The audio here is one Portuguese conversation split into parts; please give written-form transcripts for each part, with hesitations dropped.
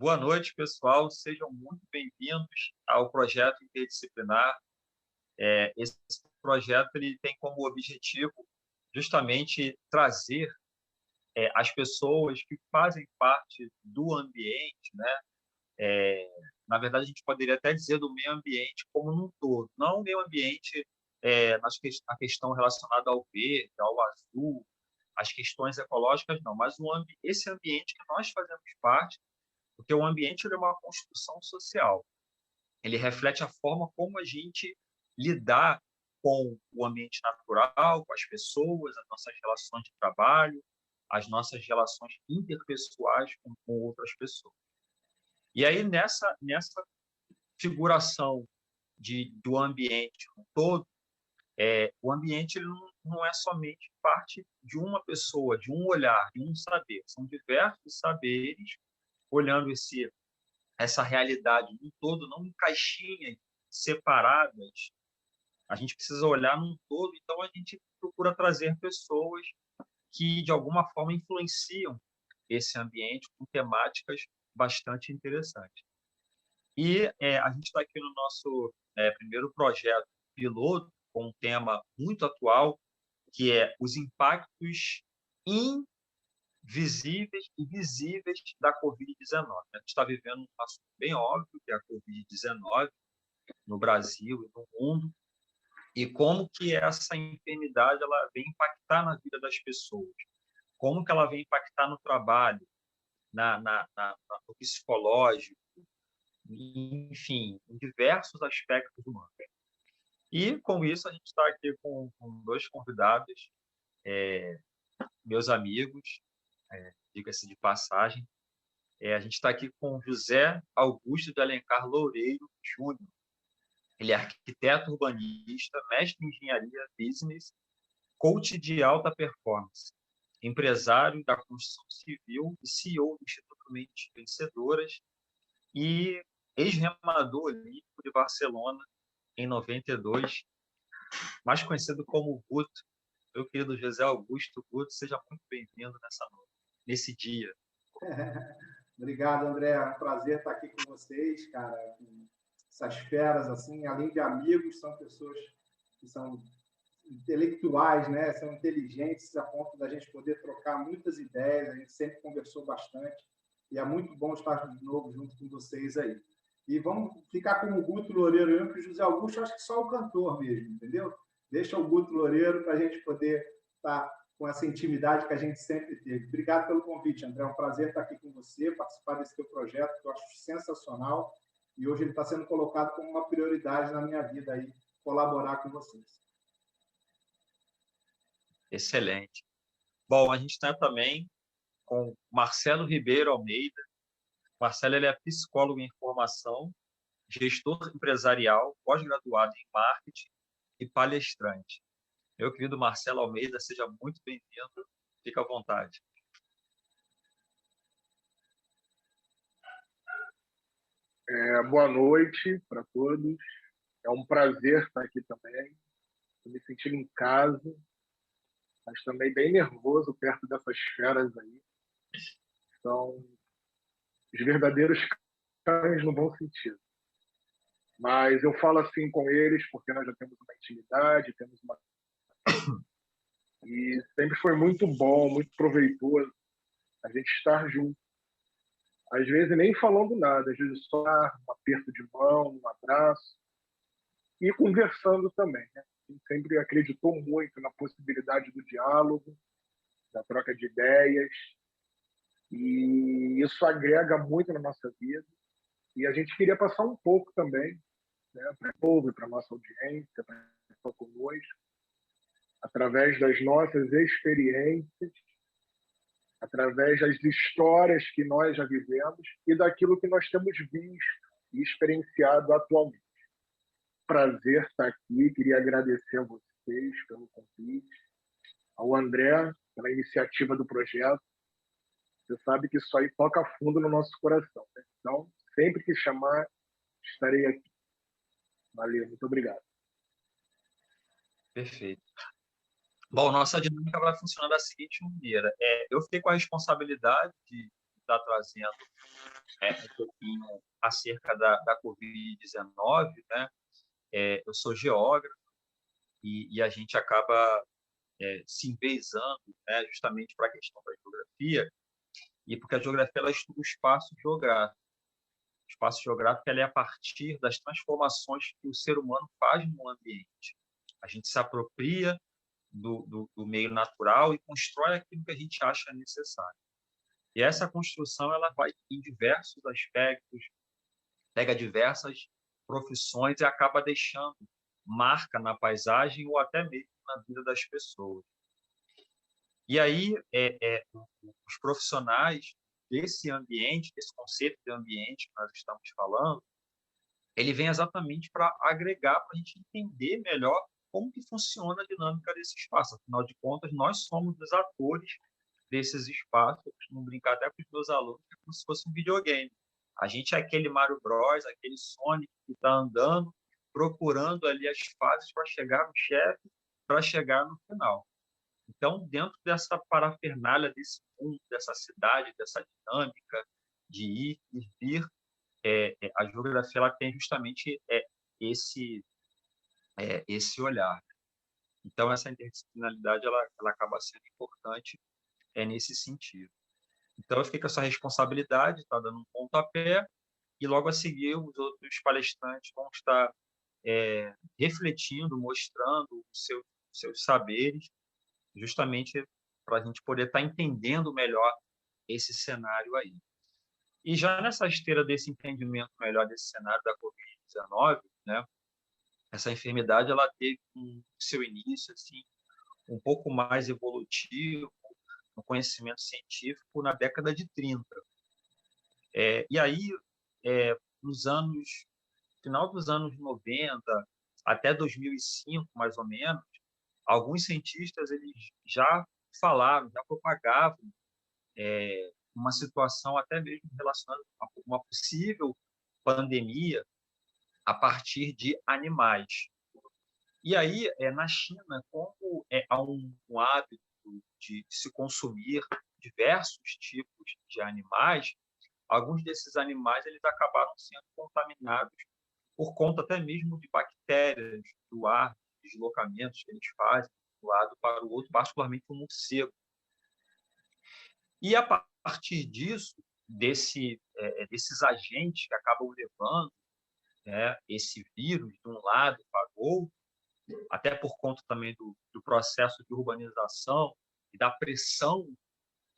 Boa noite, pessoal. Sejam muito bem-vindos ao projeto interdisciplinar. Esse projeto ele tem como objetivo justamente trazer as pessoas que fazem parte do ambiente, né? Na verdade, a gente poderia até dizer do meio ambiente como um todo, não o meio ambiente a questão relacionada ao verde, ao azul, as questões ecológicas, não, mas esse ambiente que nós fazemos parte, porque o ambiente ele é uma construção social. Ele reflete a forma como a gente lidar com o ambiente natural, com as pessoas, as nossas relações de trabalho, as nossas relações interpessoais com outras pessoas. E aí, nessa figuração do ambiente todo, o ambiente ele não é somente parte de uma pessoa, de um olhar, de um saber. São diversos saberes olhando essa realidade no todo, não em caixinhas separadas. A gente precisa olhar num todo, então a gente procura trazer pessoas que, de alguma forma, influenciam esse ambiente com temáticas bastante interessantes. E a gente está aqui no nosso primeiro projeto piloto, com um tema muito atual, que é os impactos invisíveis e visíveis da Covid-19. A gente está vivendo um assunto bem óbvio, que é a Covid-19, no Brasil e no mundo, e como que essa enfermidade ela vem impactar na vida das pessoas, como que ela vem impactar no trabalho, no psicológico, enfim, em diversos aspectos humanos. E, com isso, a gente está aqui com dois convidados, meus amigos, diga-se de passagem. A gente está aqui com José Augusto de Alencar Loureiro Júnior. Ele é arquiteto urbanista, mestre em engenharia business, coach de alta performance, empresário da construção civil e CEO do Instituto Mentes Vencedoras e ex-remador olímpico de Barcelona em 92, mais conhecido como Guto. Meu querido José Augusto Guto, seja muito bem-vindo nesse dia. Obrigado, André. É um prazer estar aqui com vocês, cara. Essas feras, assim, além de amigos, são pessoas que são intelectuais, né? São inteligentes a ponto da gente poder trocar muitas ideias. A gente sempre conversou bastante e é muito bom estar de novo junto com vocês aí. E vamos ficar com o Guto Loureiro, eu que o José Augusto, acho que só o cantor mesmo, entendeu? Deixa o Guto Loureiro para a gente poder estar com essa intimidade que a gente sempre teve. Obrigado pelo convite, André. É um prazer estar aqui com você, participar desse teu projeto, que eu acho sensacional. E hoje ele está sendo colocado como uma prioridade na minha vida, aí, colaborar com vocês. Excelente. Bom, a gente está também com Marcelo Ribeiro Almeida. Marcelo ele é psicólogo em formação, gestor empresarial, pós-graduado em marketing e palestrante. Meu querido Marcelo Almeida, seja muito bem-vindo. Fica à vontade. Boa noite para todos. É um prazer estar aqui também. Estou me sentindo em casa, mas também bem nervoso perto dessas feras aí. São os verdadeiros cães no bom sentido. Mas eu falo assim com eles porque nós já temos uma intimidade, temos uma... E sempre foi muito bom, muito proveitoso a gente estar junto. Às vezes nem falando nada, às vezes só um aperto de mão, um abraço. E conversando também, né? A gente sempre acreditou muito na possibilidade do diálogo, da troca de ideias, e isso agrega muito na nossa vida. E a gente queria passar um pouco também, né, para o povo, para a nossa audiência, para estar conosco, através das nossas experiências, através das histórias que nós já vivemos e daquilo que nós temos visto e experienciado atualmente. Prazer estar aqui, queria agradecer a vocês pelo convite, ao André pela iniciativa do projeto. Você sabe que isso aí toca fundo no nosso coração, né? Então, sempre que chamar, estarei aqui. Valeu, muito obrigado. Perfeito. Bom, nossa dinâmica vai funcionar da seguinte maneira. Eu fiquei com a responsabilidade de está trazendo um pouquinho acerca da Covid-19, né? Eu sou geógrafo e a gente acaba se envezando, né, justamente para a questão da geografia, e porque a geografia ela estuda o espaço geográfico. O espaço geográfico ela é a partir das transformações que o ser humano faz no ambiente. A gente se apropria do meio natural e constrói aquilo que a gente acha necessário. E essa construção ela vai em diversos aspectos, pega diversas profissões e acaba deixando marca na paisagem ou até mesmo na vida das pessoas. E aí, os profissionais desse ambiente, desse conceito de ambiente que nós estamos falando, ele vem exatamente para agregar, para a gente entender melhor como que funciona a dinâmica desse espaço. Afinal de contas, nós somos os atores desses espaços. Eu costumo brincar até com os meus alunos, que é como se fosse um videogame. A gente é aquele Mario Bros, aquele Sonic que está andando, procurando ali as fases para chegar no chefe, para chegar no final. Então, dentro dessa parafernália desse mundo, dessa cidade, dessa dinâmica de ir e vir, a geografia ela tem justamente esse olhar. Então, essa interdisciplinaridade ela acaba sendo importante nesse sentido. Então, eu fiquei com essa responsabilidade, está dando um pontapé, e logo a seguir os outros palestrantes vão estar refletindo, mostrando os seus saberes, justamente para a gente poder estar entendendo melhor esse cenário aí. E já nessa esteira desse entendimento melhor desse cenário da Covid-19, né, essa enfermidade ela teve seu início assim, um pouco mais evolutivo, no conhecimento científico, na década de 30. E aí, final dos anos 90, até 2005, mais ou menos, alguns cientistas eles já falaram, já propagavam uma situação até mesmo relacionada a uma possível pandemia a partir de animais. E aí, na China, como há um hábito de se consumir diversos tipos de animais, alguns desses animais eles acabaram sendo contaminados por conta até mesmo de bactérias do ar, deslocamentos que eles fazem de um lado para o outro, particularmente o morcego. E a partir disso, desses agentes que acabam levando, né, esse vírus de um lado para o outro, até por conta também do processo de urbanização e da pressão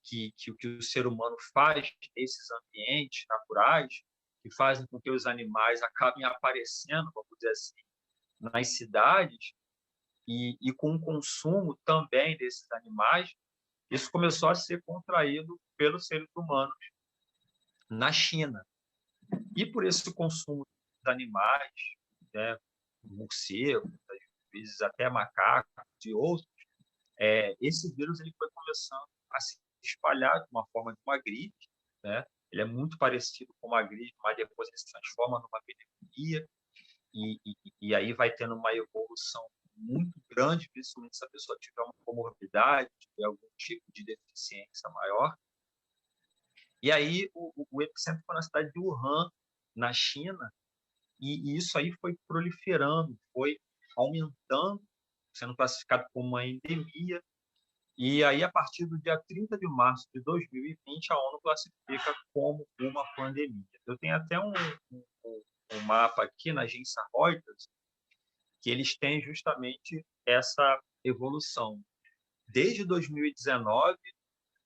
que o ser humano faz nesses ambientes naturais, que fazem com que os animais acabem aparecendo, vamos dizer assim, nas cidades, e com o consumo também desses animais, isso começou a ser contraído pelos seres humanos na China. E por esse consumo de animais, né, morcego, às vezes até macaco e outros, esse vírus ele foi começando a se espalhar de uma forma de uma gripe, né? Ele é muito parecido com uma gripe, mas depois ele se transforma numa pneumonia e aí vai tendo uma evolução muito grande, principalmente se a pessoa tiver uma comorbidade, tiver algum tipo de deficiência maior. E aí o epicentro foi na cidade de Wuhan, na China, e isso aí foi proliferando, foi aumentando, sendo classificado como uma endemia. E aí, a partir do dia 30 de março de 2020, a ONU classifica como uma pandemia. Eu tenho até um mapa aqui na agência Reuters, que eles têm justamente essa evolução. Desde 2019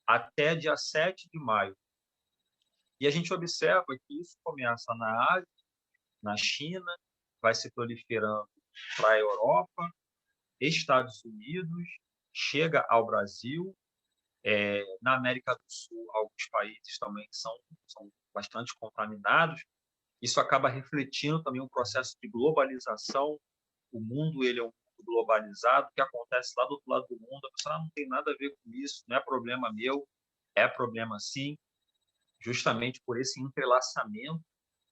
até dia 7 de maio. E a gente observa que isso começa na Ásia, na China, vai se proliferando para a Europa, Estados Unidos, chega ao Brasil, na América do Sul, alguns países também são bastante contaminados. Isso acaba refletindo também um processo de globalização. O mundo ele é um mundo globalizado. O que acontece lá do outro lado do mundo, a pessoa não tem nada a ver com isso, não é problema meu, é problema sim, justamente por esse entrelaçamento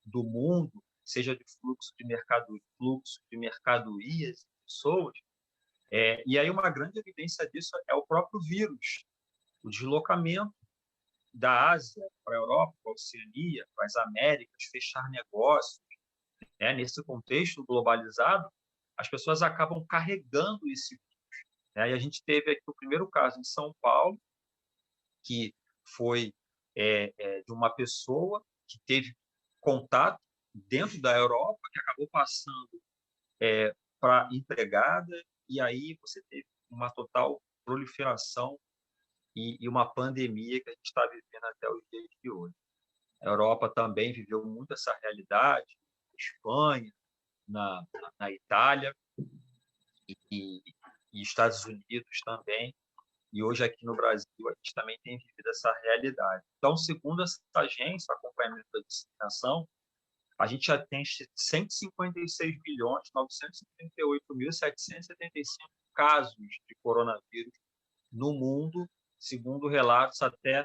do mundo, seja de fluxo de mercadorias, de pessoas. E aí uma grande evidência disso é o próprio vírus, o deslocamento da Ásia para a Europa, para a Oceania, para as Américas, fechar negócios, né? Nesse contexto globalizado, as pessoas acabam carregando esse vírus, né? E a gente teve aqui o primeiro caso em São Paulo, que foi de uma pessoa que teve contato dentro da Europa, que acabou passando para empregada, e aí você teve uma total proliferação e uma pandemia que a gente está vivendo até os dias de hoje. A Europa também viveu muito essa realidade, Espanha, na Itália e Estados Unidos também. E hoje aqui no Brasil a gente também tem vivido essa realidade. Então, segundo essa agência, Acompanhamento da Disseminação, a gente já tem 156.938.775 casos de coronavírus no mundo, segundo relatos até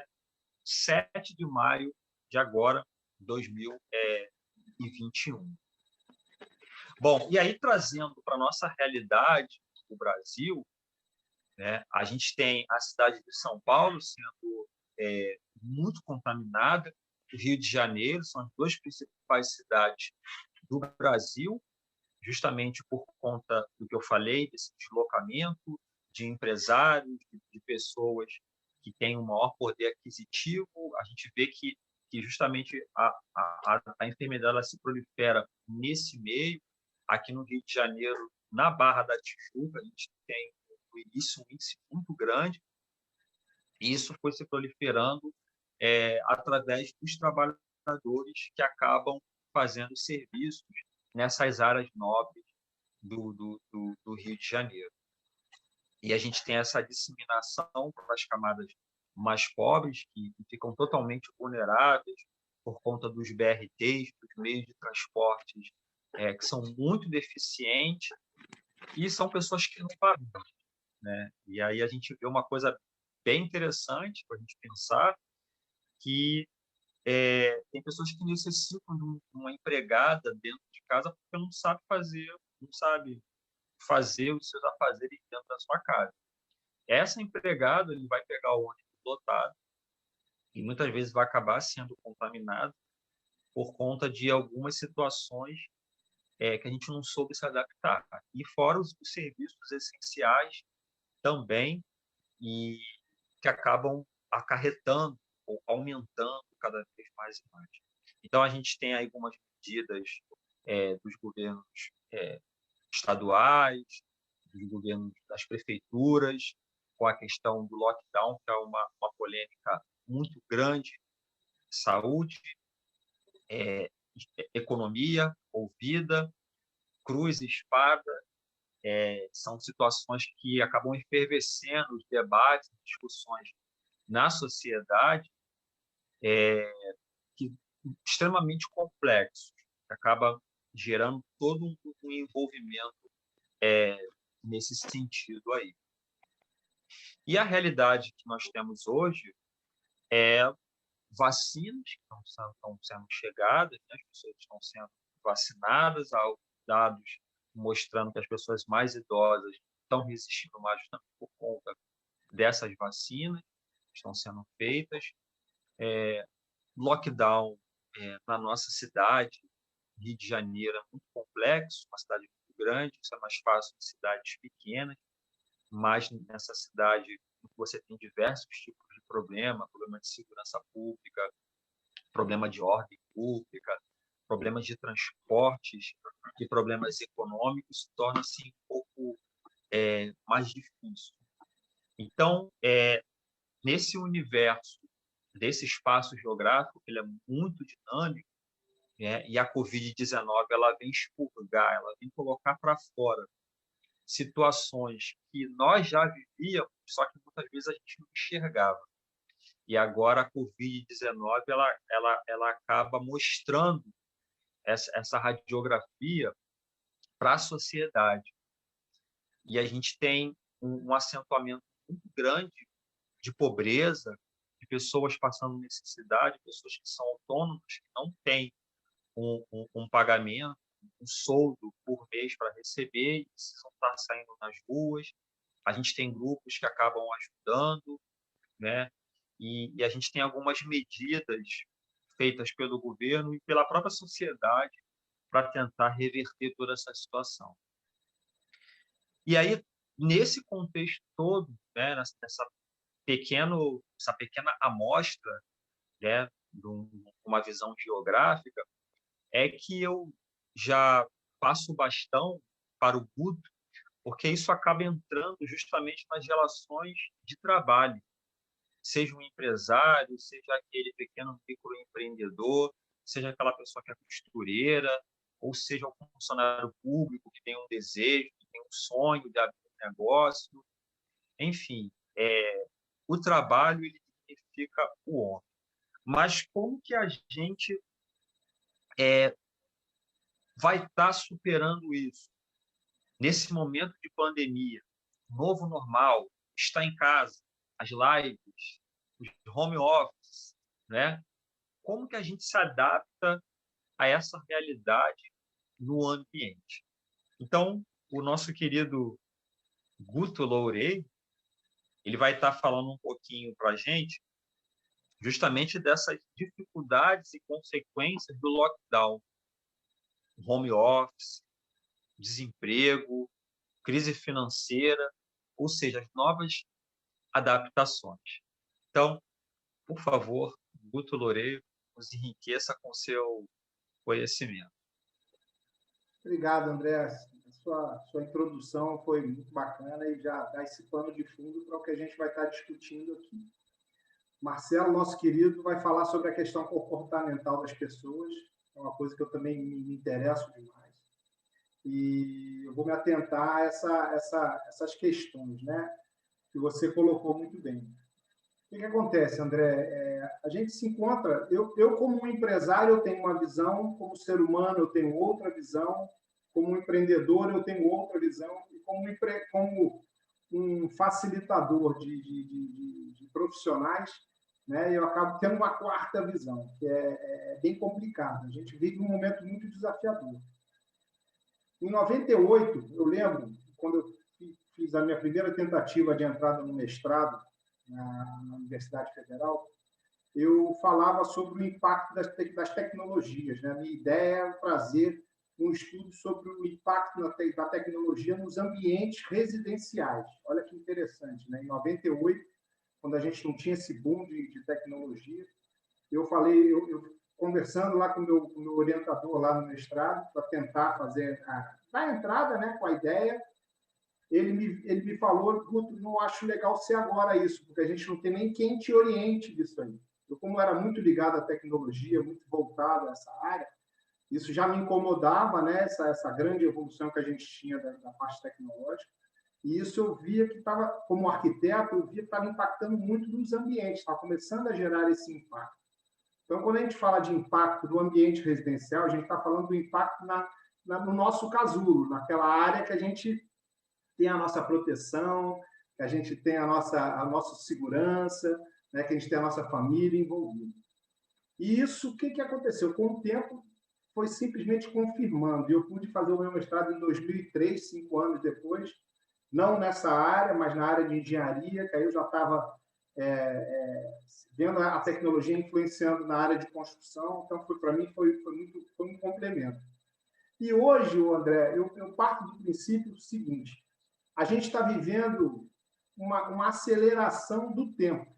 7 de maio de agora, 2021. Bom, e aí trazendo para a nossa realidade, o Brasil, né, a gente tem a cidade de São Paulo sendo muito contaminada, o Rio de Janeiro são as duas principais cidades do Brasil, justamente por conta do que eu falei, desse deslocamento de empresários, de pessoas que têm um maior poder aquisitivo. A gente vê que justamente a enfermidade ela se prolifera nesse meio. Aqui no Rio de Janeiro, na Barra da Tijuca, a gente tem um índice muito grande, e isso foi se proliferando através dos trabalhadores que acabam fazendo serviços nessas áreas nobres do Rio de Janeiro. E a gente tem essa disseminação para as camadas mais pobres, que ficam totalmente vulneráveis por conta dos BRTs, dos meios de transportes que são muito deficientes, e são pessoas que não pagam, né? E aí a gente vê uma coisa bem interessante para a gente pensar, que tem pessoas que necessitam de uma empregada dentro de casa porque não sabe fazer os seus afazeres dentro da sua casa. Essa empregada ele vai pegar o ônibus lotado e muitas vezes vai acabar sendo contaminado por conta de algumas situações que a gente não soube se adaptar. E fora os serviços essenciais também, e que acabam acarretando ou aumentando cada vez mais e mais. Então, a gente tem aí algumas medidas dos governos estaduais, dos governos das prefeituras, com a questão do lockdown, que é uma polêmica muito grande, saúde, economia ou vida, cruz e espada, são situações que acabam efervescendo os debates, discussões na sociedade, que extremamente complexos, acaba gerando todo um envolvimento nesse sentido aí. E a realidade que nós temos hoje é vacinas que estão sendo chegadas, né? As pessoas estão sendo vacinadas, há dados mostrando que as pessoas mais idosas estão resistindo mais também por conta dessas vacinas que estão sendo feitas. Lockdown na nossa cidade, Rio de Janeiro, é muito complexo, uma cidade muito grande, isso é mais fácil em cidades pequenas, mas nessa cidade você tem diversos tipos de problema de segurança pública, problema de ordem pública, problemas de transportes e problemas econômicos, torna-se um pouco mais difícil. Então, nesse universo desse espaço geográfico, ele é muito dinâmico, né? E a Covid-19 ela vem expurgar, ela vem colocar para fora situações que nós já vivíamos, só que muitas vezes a gente não enxergava. E agora a Covid-19 ela acaba mostrando essa radiografia para a sociedade. E a gente tem um acentuamento muito grande de pobreza, de pessoas passando necessidade, pessoas que são autônomas, que não têm um pagamento, um soldo por mês para receber, e precisam estar saindo nas ruas. A gente tem grupos que acabam ajudando, né? e a gente tem algumas medidas feitas pelo governo e pela própria sociedade para tentar reverter toda essa situação. E aí, nesse contexto todo, né, essa pequena amostra, né, de uma visão geográfica, é que eu já passo o bastão para o Guto, porque isso acaba entrando justamente nas relações de trabalho, seja um empresário, seja aquele pequeno microempreendedor, seja aquela pessoa que é costureira, ou seja o funcionário público que tem um desejo, que tem um sonho de abrir um negócio. Enfim, o trabalho ele significa o homem. Mas como que a gente vai estar superando isso? Nesse momento de pandemia, novo normal, estar em casa, as lives, os home office, né? Como que a gente se adapta a essa realidade no ambiente? Então, o nosso querido Guto Loureiro, ele vai estar falando um pouquinho para a gente justamente dessas dificuldades e consequências do lockdown, home office, desemprego, crise financeira, ou seja, as novas adaptações. Então, por favor, Guto Loureiro, nos enriqueça com seu conhecimento. Obrigado, André. A sua introdução foi muito bacana e já dá esse pano de fundo para o que a gente vai estar discutindo aqui. Marcelo, nosso querido, vai falar sobre a questão comportamental das pessoas, é uma coisa que eu também me interesso demais. E eu vou me atentar a essas questões, né, que você colocou muito bem. O que acontece, André? A gente se encontra... Eu, como um empresário, eu tenho uma visão, como ser humano, eu tenho outra visão, como um empreendedor, eu tenho outra visão, e como um facilitador de profissionais, né, eu acabo tendo uma quarta visão, que é bem complicada. A gente vive um momento muito desafiador. Em 98, eu lembro, quando eu fiz a minha primeira tentativa de entrada no mestrado na Universidade Federal, eu falava sobre o impacto das tecnologias, né? A minha ideia era trazer um estudo sobre o impacto da tecnologia nos ambientes residenciais. Olha que interessante, né? Em 98, quando a gente não tinha esse boom de tecnologia, eu falei, eu conversando lá com o meu orientador lá no mestrado, para tentar fazer a entrada, né, com a ideia, ele me falou, Guto, não acho legal ser agora isso, porque a gente não tem nem quem te oriente disso aí. Eu, como era muito ligado à tecnologia, muito voltado a essa área, isso já me incomodava, né, essa grande evolução que a gente tinha da parte tecnológica, e isso eu via que estava, como arquiteto, eu via que estava impactando muito nos ambientes, estava começando a gerar esse impacto. Então, quando a gente fala de impacto do ambiente residencial, a gente está falando do impacto no nosso casulo, naquela área que a gente tem a nossa proteção, que a gente tem a nossa segurança, né, que a gente tem a nossa família envolvida. E isso, o que aconteceu? Com o tempo, foi simplesmente confirmando. Eu pude fazer o meu mestrado em 2003, 5 anos depois, não nessa área, mas na área de engenharia, que aí eu já estava vendo a tecnologia influenciando na área de construção. Então, para mim, foi um complemento. E hoje, André, eu parto do princípio seguinte: a gente está vivendo uma aceleração do tempo.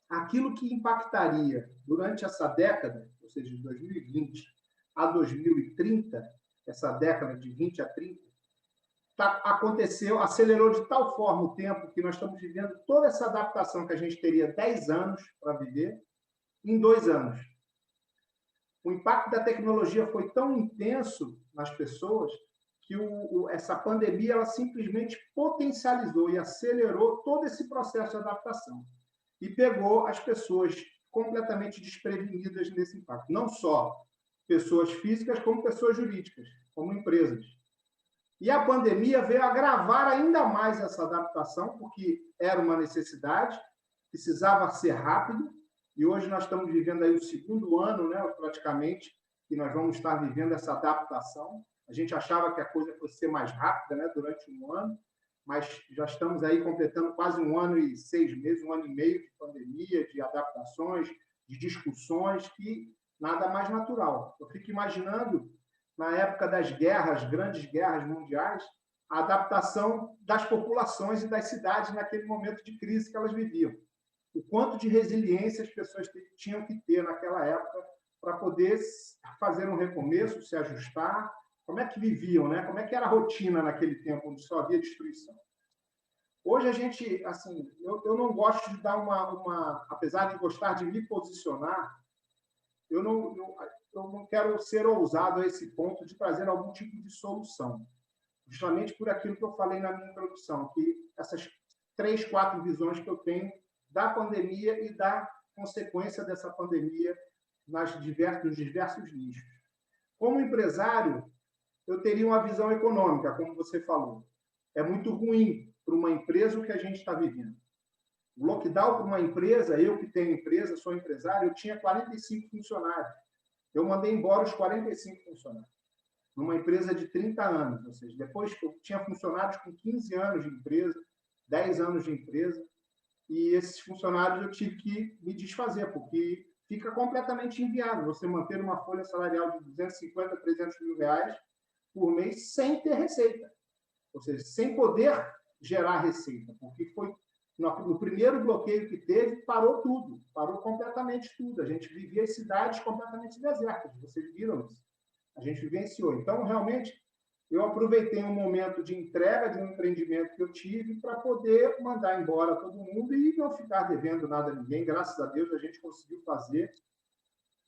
Aquilo que impactaria durante essa década, ou seja, de 2020 a 2030, essa década de 20 a 30, aconteceu, acelerou de tal forma o tempo que nós estamos vivendo toda essa adaptação que a gente teria 10 anos para viver em 2 anos. O impacto da tecnologia foi tão intenso nas pessoas que essa pandemia ela simplesmente potencializou e acelerou todo esse processo de adaptação e pegou as pessoas completamente desprevenidas nesse impacto. Não só pessoas físicas, como pessoas jurídicas, como empresas. E a pandemia veio agravar ainda mais essa adaptação, porque era uma necessidade, precisava ser rápido, e hoje nós estamos vivendo aí o 2º ano, né, praticamente, que nós vamos estar vivendo essa adaptação. A gente achava que a coisa fosse ser mais rápida, né, durante um ano, mas já estamos aí completando quase 1 ano e 6 meses, 1 ano e meio de pandemia, de adaptações, de discussões, que nada mais natural. Eu fico imaginando, na época das guerras, grandes guerras mundiais, a adaptação das populações e das cidades naquele momento de crise que elas viviam. O quanto de resiliência as pessoas tinham que ter naquela época para poder fazer um recomeço, se ajustar. Como é que viviam, né? Como é que era a rotina naquele tempo, onde só havia destruição? Hoje a gente, assim, eu não gosto de dar apesar de gostar de me posicionar, eu não quero ser ousado a esse ponto de trazer algum tipo de solução. Justamente por aquilo que eu falei na minha introdução, que essas 3, 4 visões que eu tenho da pandemia e da consequência dessa pandemia nos diversos nichos. Como empresário, eu teria uma visão econômica, como você falou. É muito ruim para uma empresa o que a gente está vivendo. O lockdown para uma empresa, eu que tenho empresa, sou empresário, eu tinha 45 funcionários. Eu mandei embora os 45 funcionários. Numa empresa de 30 anos, ou seja, depois eu tinha funcionários com 15 anos de empresa, 10 anos de empresa, e esses funcionários eu tive que me desfazer, porque fica completamente inviável você manter uma folha salarial de 250, 300 mil reais por mês sem ter receita. Ou seja, sem poder gerar receita, porque foi no primeiro bloqueio que teve, parou tudo, parou completamente tudo. A gente vivia as cidades completamente desertas, vocês viram isso. A gente vivenciou. Então, realmente, eu aproveitei um momento de entrega de um empreendimento que eu tive para poder mandar embora todo mundo e não ficar devendo nada a ninguém. Graças a Deus, a gente conseguiu fazer.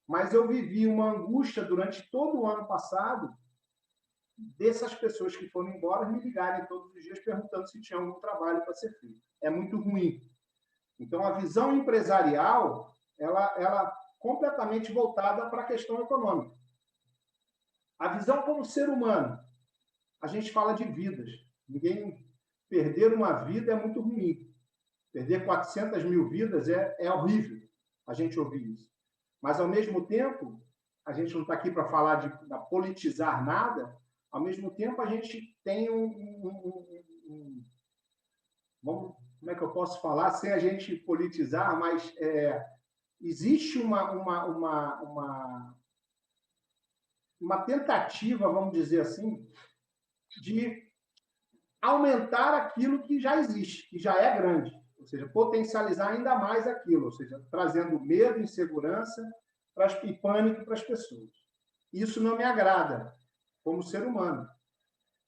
Mas eu vivi uma angústia durante todo o ano passado dessas pessoas que foram embora me ligarem todos os dias perguntando se tinha algum trabalho para ser feito. É muito ruim. Então, a visão empresarial, ela completamente voltada para a questão econômica. A visão como ser humano, a gente fala de vidas. Perder uma vida é muito ruim. Perder 400 mil vidas é horrível a gente ouvir isso. Mas, ao mesmo tempo, a gente não está aqui para falar de politizar nada, ao mesmo tempo a gente tem como é que eu posso falar sem a gente politizar, mas existe uma tentativa, vamos dizer assim, de aumentar aquilo que já existe, que já é grande, ou seja, potencializar ainda mais aquilo, ou seja, trazendo medo, insegurança e pânico para as pessoas. Isso não me agrada como ser humano.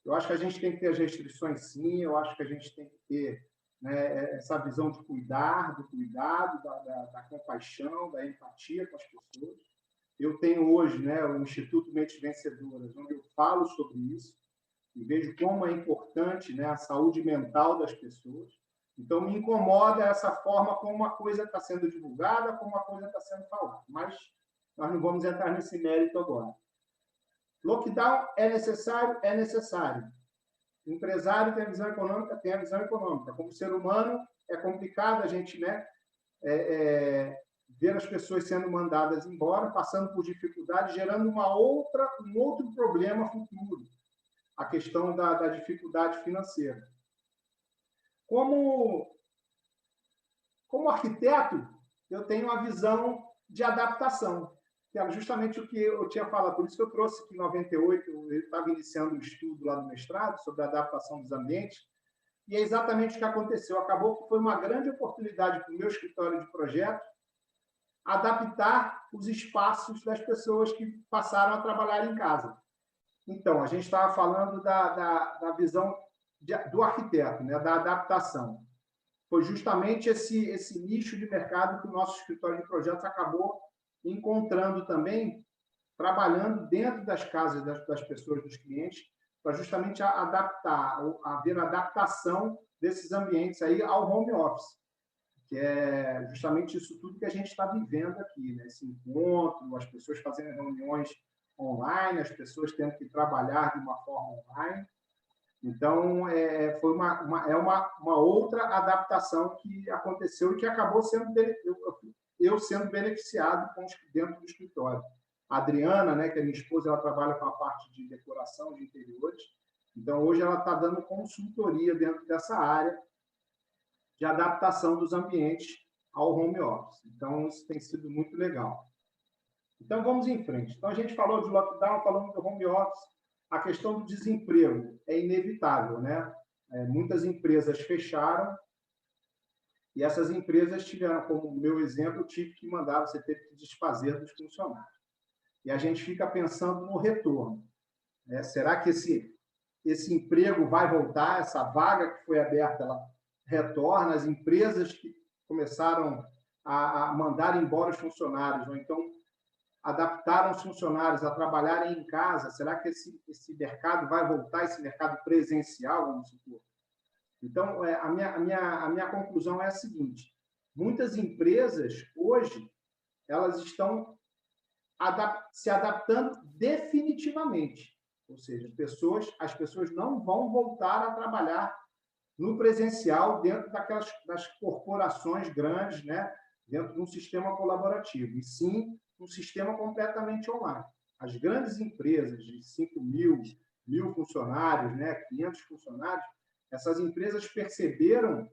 Eu acho que a gente tem que ter as restrições, sim, eu acho que a gente tem que ter, né, essa visão de cuidar, do cuidado, da compaixão, da empatia com as pessoas. Eu tenho hoje, né, o Instituto Mentes Vencedoras, onde eu falo sobre isso e vejo como é importante, né, a saúde mental das pessoas. Então, me incomoda essa forma como uma coisa está sendo divulgada, como uma coisa está sendo falada. Mas nós não vamos entrar nesse mérito agora. Lockdown é necessário? É necessário. O empresário tem a visão econômica? Tem a visão econômica. Como ser humano, é complicado a gente, né, ver as pessoas sendo mandadas embora, passando por dificuldades, gerando um outro problema futuro, a questão da dificuldade financeira. Como arquiteto, eu tenho uma visão de adaptação, que era justamente o que eu tinha falado. Por isso que eu trouxe que em 98, eu estava iniciando um estudo lá no mestrado sobre a adaptação dos ambientes, e é exatamente o que aconteceu. Acabou que foi uma grande oportunidade para o meu escritório de projeto adaptar os espaços das pessoas que passaram a trabalhar em casa. Então, a gente estava falando da visão do arquiteto, né, da adaptação. Foi justamente esse nicho de mercado que o nosso escritório de projetos acabou encontrando também, trabalhando dentro das casas das pessoas, dos clientes, para justamente haver adaptação desses ambientes aí ao home office, que é justamente isso tudo que a gente está vivendo aqui, né? Esse encontro, as pessoas fazendo reuniões online, as pessoas tendo que trabalhar de uma forma online. Então, foi uma outra adaptação que aconteceu e que acabou sendo eu sendo beneficiado dentro do escritório. A Adriana, né, que é minha esposa, ela trabalha com a parte de decoração de interiores, Então, hoje ela está dando consultoria dentro dessa área de adaptação dos ambientes ao home office. Então, isso tem sido muito legal. Então, vamos em frente. Então, a gente falou de lockdown, falamos do home office. A questão do desemprego é inevitável, né? Muitas empresas fecharam e essas empresas tiveram, como meu exemplo, eu tive que mandar, você teve que desfazer dos funcionários. E a gente fica pensando no retorno. Será que esse emprego vai voltar? Essa vaga que foi aberta, ela retorna? As empresas que começaram a mandar embora os funcionários, ou então adaptaram os funcionários a trabalharem em casa, será que esse mercado vai voltar, esse mercado presencial, vamos supor? Então, a minha conclusão é a seguinte: muitas empresas, hoje, elas estão se adaptando definitivamente. Ou seja, as pessoas não vão voltar a trabalhar no presencial dentro das corporações grandes, né? Dentro de um sistema colaborativo, e sim um sistema completamente online. As grandes empresas de 5.000, 1.000 funcionários, né? 500 funcionários, essas empresas perceberam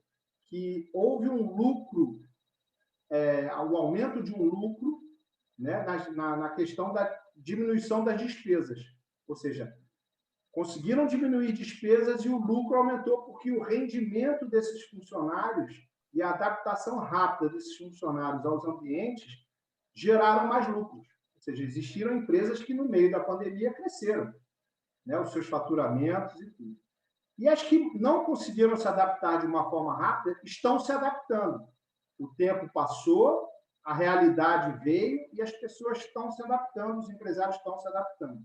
que houve um lucro, o aumento de um lucro, né? na questão da diminuição das despesas. Ou seja, conseguiram diminuir despesas e o lucro aumentou porque o rendimento desses funcionários e a adaptação rápida desses funcionários aos ambientes geraram mais lucros. Ou seja, existiram empresas que, no meio da pandemia, cresceram, né, os seus faturamentos e tudo. E as que não conseguiram se adaptar de uma forma rápida estão se adaptando. O tempo passou, a realidade veio e as pessoas estão se adaptando, os empresários estão se adaptando.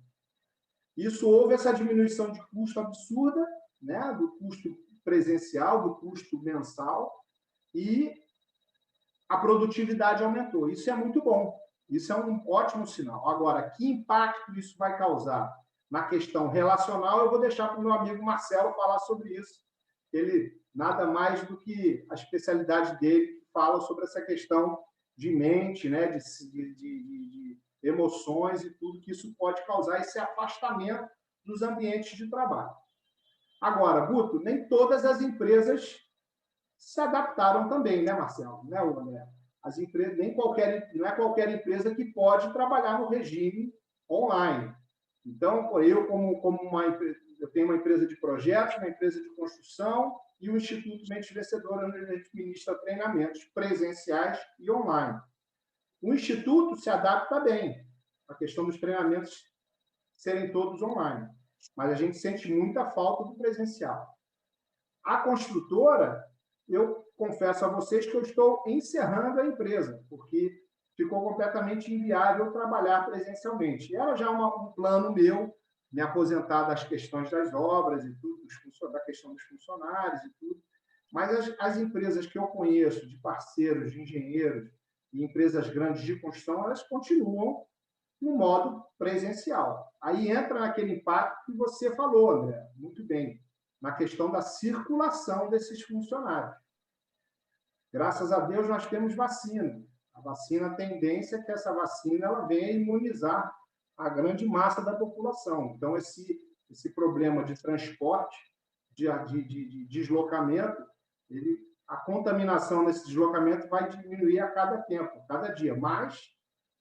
Isso houve essa diminuição de custo absurda, né, do custo presencial, do custo mensal, e a produtividade aumentou. Isso é muito bom, isso é um ótimo sinal. Agora, que impacto isso vai causar na questão relacional, eu vou deixar para o meu amigo Marcelo falar sobre isso. Ele, nada mais do que a especialidade dele, fala sobre essa questão de mente, né, de emoções e tudo que isso pode causar, esse afastamento dos ambientes de trabalho. Agora, Guto, nem todas as empresas se adaptaram também, né, Marcelo? Né, André? As empresas, não é qualquer empresa que pode trabalhar no regime online. Então, eu eu tenho uma empresa de projetos, uma empresa de construção e o Instituto Mentes Vencedoras, onde a gente ministra treinamentos presenciais e online. O Instituto se adapta bem à questão dos treinamentos serem todos online, mas a gente sente muita falta do presencial. A construtora, eu confesso a vocês que eu estou encerrando a empresa, porque ficou completamente inviável trabalhar presencialmente. Era já um plano meu, me aposentar das questões das obras e tudo, da questão dos funcionários e tudo, mas as empresas que eu conheço, de parceiros, de engenheiros, e empresas grandes de construção, elas continuam no modo presencial. Aí entra naquele impacto que você falou, André, muito bem, na questão da circulação desses funcionários. Graças a Deus, nós temos vacina. A vacina, a tendência é que essa vacina ela venha imunizar a grande massa da população. Então, esse problema de transporte, de deslocamento, a contaminação nesse deslocamento vai diminuir a cada tempo, a cada dia. Mas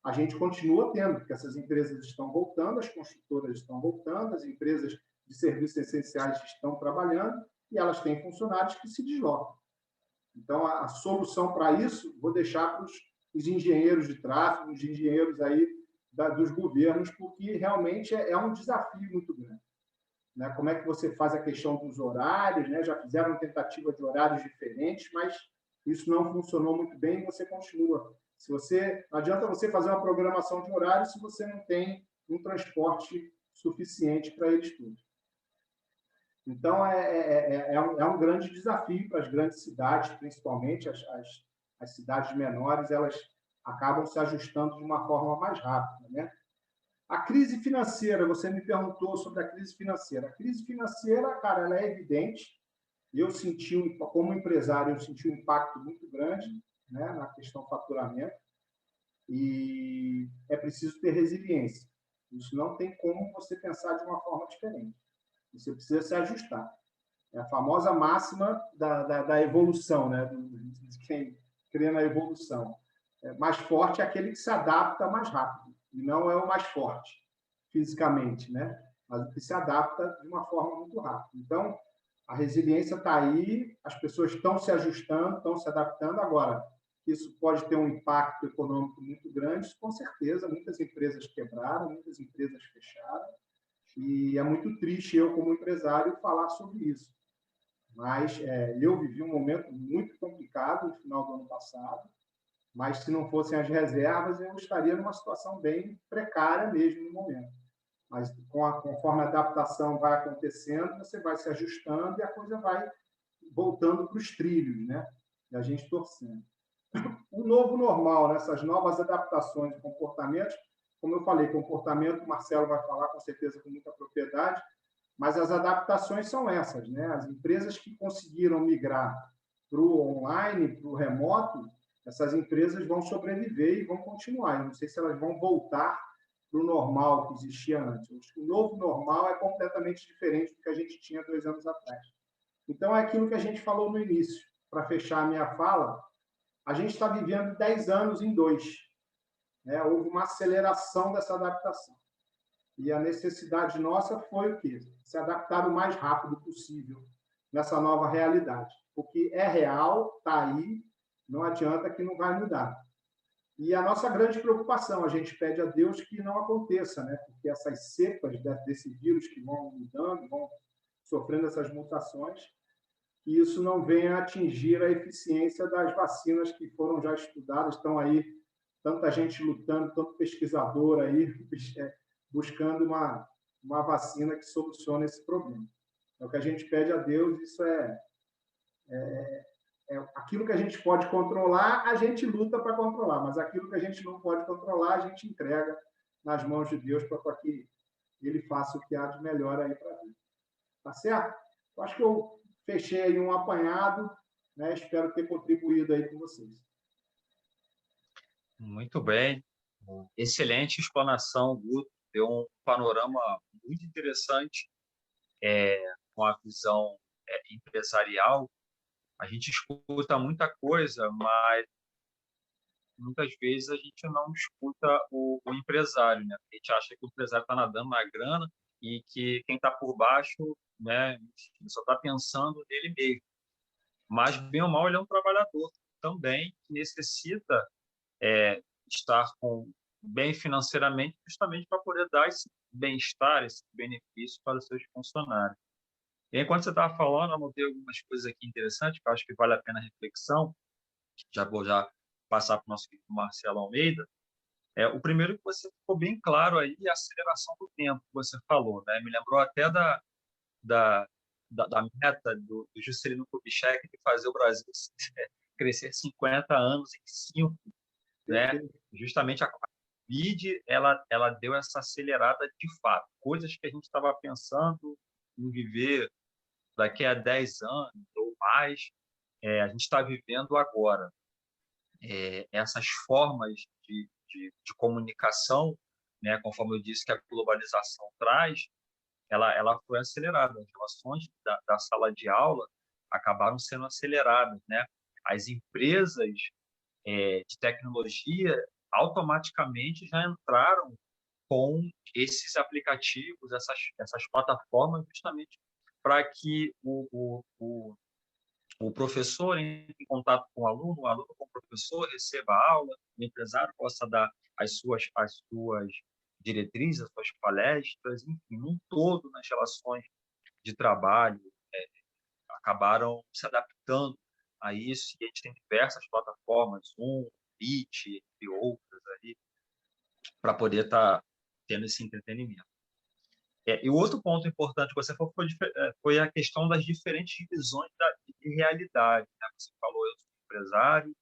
a gente continua tendo, porque essas empresas estão voltando, as construtoras estão voltando, as empresas de serviços essenciais estão trabalhando e elas têm funcionários que se deslocam. Então, a solução para isso, vou deixar para os engenheiros de tráfego, os engenheiros aí dos governos, porque realmente é um desafio muito grande. Né? Como é que você faz a questão dos horários, né? Já fizeram tentativa de horários diferentes, mas isso não funcionou muito bem e você continua. Não adianta você fazer uma programação de horário se você não tem um transporte suficiente para eles tudo. Então, é um grande desafio para as grandes cidades, principalmente as cidades menores, elas acabam se ajustando de uma forma mais rápida, né? A crise financeira, você me perguntou sobre a crise financeira. A crise financeira, cara, ela é evidente. Eu senti, como empresário, eu senti um impacto muito grande, né, na questão faturamento. E é preciso ter resiliência. Isso não tem como você pensar de uma forma diferente. Você precisa se ajustar. É a famosa máxima da evolução, né? De quem crê na evolução. Mais forte é aquele que se adapta mais rápido, e não é o mais forte fisicamente, né? Mas o que se adapta de uma forma muito rápida. Então, a resiliência está aí, as pessoas estão se ajustando, estão se adaptando. Agora, isso pode ter um impacto econômico muito grande, com certeza. Muitas empresas quebraram, muitas empresas fecharam, e é muito triste eu, como empresário, falar sobre isso. Mas eu vivi um momento muito complicado no final do ano passado, mas se não fossem as reservas, eu estaria numa situação bem precária mesmo no momento. Mas conforme a adaptação vai acontecendo, você vai se ajustando e a coisa vai voltando para os trilhos, né? E a gente torcendo. O novo normal, né? Essas novas adaptações de comportamentos, como eu falei, comportamento, o Marcelo vai falar com certeza com muita propriedade, mas as adaptações são essas, né? As empresas que conseguiram migrar para o online, para o remoto, essas empresas vão sobreviver e vão continuar. Eu não sei se elas vão voltar para o normal que existia antes. O novo normal é completamente diferente do que a gente tinha 2 anos atrás. Então, é aquilo que a gente falou no início. Para fechar a minha fala, a gente está vivendo 10 anos em 2. Né? Houve uma aceleração dessa adaptação. E a necessidade nossa foi o quê? Se adaptar o mais rápido possível nessa nova realidade. Porque é real, está aí, não adianta que não vai mudar. E a nossa grande preocupação, a gente pede a Deus que não aconteça, né? Porque essas cepas desse vírus que vão mudando, vão sofrendo essas mutações, que isso não venha atingir a eficiência das vacinas que foram já estudadas, estão aí, tanta gente lutando, tanto pesquisador aí, buscando uma vacina que solucione esse problema. É o que a gente pede a Deus, isso é aquilo que a gente pode controlar, a gente luta para controlar, mas aquilo que a gente não pode controlar, a gente entrega nas mãos de Deus para que Ele faça o que há de melhor aí para a vida. Tá certo? Eu acho que eu fechei aí um apanhado, né? Espero ter contribuído aí com vocês. Muito bem. Excelente explanação, Guto. Deu um panorama muito interessante com a visão empresarial. A gente escuta muita coisa, mas muitas vezes a gente não escuta o empresário, né? A gente acha que o empresário está nadando na grana e que quem está por baixo, né, só está pensando nele mesmo. Mas, bem ou mal, ele é um trabalhador também que necessita estar bem financeiramente justamente para poder dar esse bem-estar, esse benefício para os seus funcionários. E enquanto você estava falando, eu anotei algumas coisas aqui interessantes que eu acho que vale a pena a reflexão. Já vou passar para o nosso querido Marcelo Almeida. O primeiro que você ficou bem claro aí é a aceleração do tempo que você falou, né? Me lembrou até da meta do Juscelino Kubitschek de fazer o Brasil crescer 50 anos em 5, né? Justamente a Covid, ela deu essa acelerada de fato. Coisas que a gente estava pensando em viver daqui a 10 anos ou mais, a gente está vivendo agora. Essas formas de comunicação, né, conforme eu disse que a globalização traz, ela foi acelerada. As relações da sala de aula acabaram sendo aceleradas, né? As empresas de tecnologia automaticamente já entraram com esses aplicativos, essas plataformas, justamente para que o professor entre em contato com o aluno com o professor receba a aula, o empresário possa dar as suas diretrizes, as suas palestras, enfim, um todo nas relações de trabalho, acabaram se adaptando a isso, e a gente tem diversas plataformas, Zoom, Meet, entre outras, para poder estar tendo esse entretenimento. E o outro ponto importante que você falou foi a questão das diferentes visões de realidade, né? Você falou, eu sou empresário,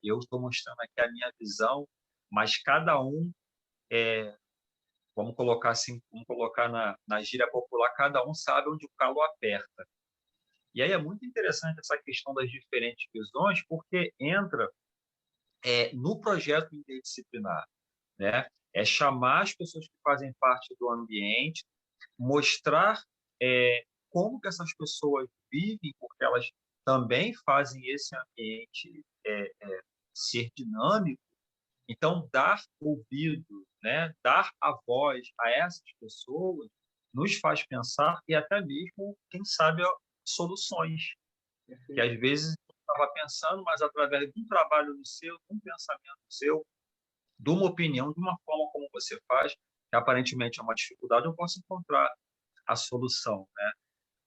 eu estou mostrando aqui a minha visão, mas cada um, vamos colocar assim, vamos colocar na gíria popular, cada um sabe onde o calo aperta. E aí é muito interessante essa questão das diferentes visões, porque entra no projeto interdisciplinar, né? É chamar as pessoas que fazem parte do ambiente, mostrar como que essas pessoas vivem, porque elas também fazem esse ambiente ser dinâmico. Então, dar ouvido, né, dar a voz a essas pessoas nos faz pensar e até mesmo, quem sabe, soluções. Que às vezes eu estava pensando, mas através de um trabalho seu, de um pensamento seu, de uma opinião, de uma forma como você faz, que aparentemente é uma dificuldade, eu posso encontrar a solução, né?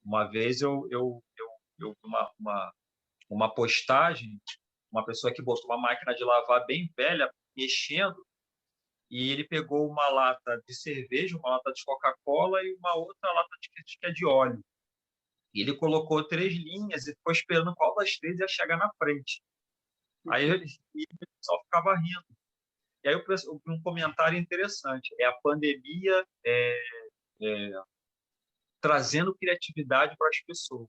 Uma vez eu vi uma postagem, uma pessoa que botou uma máquina de lavar bem velha, mexendo, e ele pegou uma lata de cerveja, uma lata de Coca-Cola e uma outra lata de óleo. E ele colocou 3 linhas e ficou esperando qual das 3 ia chegar na frente. Aí o pessoal ficava rindo. E aí eu vi um comentário interessante. A pandemia trazendo criatividade para as pessoas.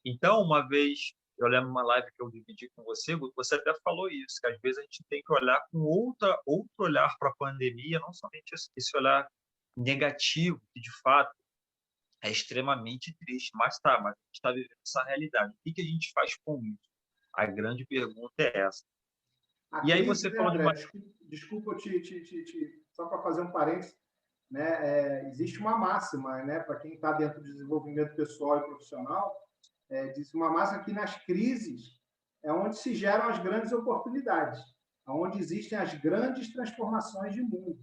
Então, uma vez, eu lembro uma live que eu dividi com você, Guto, você até falou isso, que às vezes a gente tem que olhar com outro olhar para a pandemia, não somente esse olhar negativo, que de fato é extremamente triste, mas a gente está vivendo essa realidade. O que a gente faz com isso? A grande pergunta é essa. A e aí crise, você né, falou de uma... Desculpa, só para fazer um parênteses, né, existe uma máxima, né, para quem está dentro do desenvolvimento pessoal e profissional, existe uma máxima que nas crises é onde se geram as grandes oportunidades, onde existem as grandes transformações de mundo.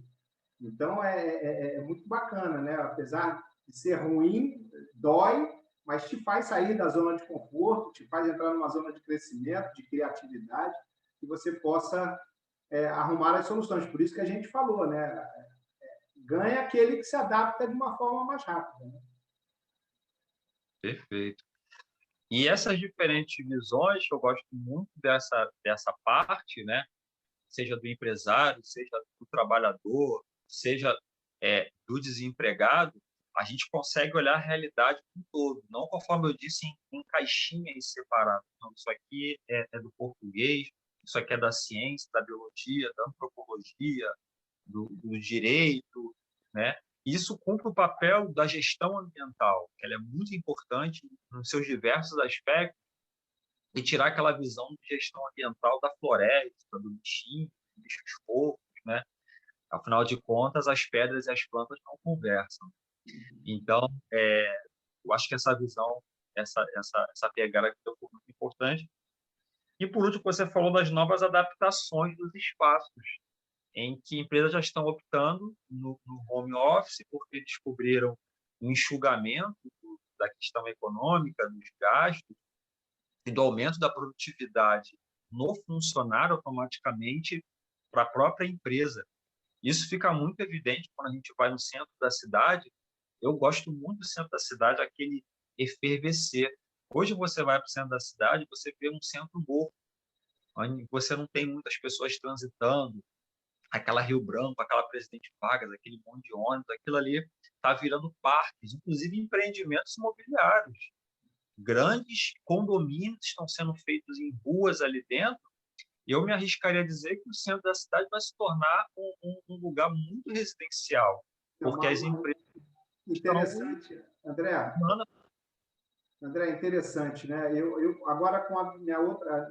Então, é muito bacana, né? Apesar de ser ruim, dói, mas te faz sair da zona de conforto, te faz entrar numa zona de crescimento, de criatividade, que você possa arrumar as soluções. Por isso que a gente falou, né? Ganha aquele que se adapta de uma forma mais rápida. Né? Perfeito. E essas diferentes visões, eu gosto muito dessa parte, né? Seja do empresário, seja do trabalhador, seja do desempregado, a gente consegue olhar a realidade como um todo, não, conforme eu disse, em caixinhas separadas. Então, isso aqui é do português, isso aqui é da ciência, da biologia, da antropologia, do direito, né? Isso cumpre o papel da gestão ambiental, que ela é muito importante nos seus diversos aspectos, e tirar aquela visão de gestão ambiental da floresta, do bichinho, dos bichos fofos, né? Afinal de contas, as pedras e as plantas não conversam. Então, eu acho que essa visão, essa pegada que foi muito importante. E, por último, você falou das novas adaptações dos espaços, em que empresas já estão optando no home office porque descobriram um enxugamento da questão econômica, dos gastos, e do aumento da produtividade no funcionário automaticamente para a própria empresa. Isso fica muito evidente quando a gente vai no centro da cidade. Eu gosto muito do centro da cidade, aquele efervescer. Hoje você vai para o centro da cidade, você vê um centro morto, onde você não tem muitas pessoas transitando, aquela Rio Branco, aquela Presidente Vargas, aquele monte de ônibus, aquilo ali está virando parques, inclusive empreendimentos imobiliários. Grandes condomínios estão sendo feitos em ruas ali dentro, e eu me arriscaria a dizer que o centro da cidade vai se tornar um lugar muito residencial, porque as empresas interessante, André. André, interessante, né? Eu agora com a minha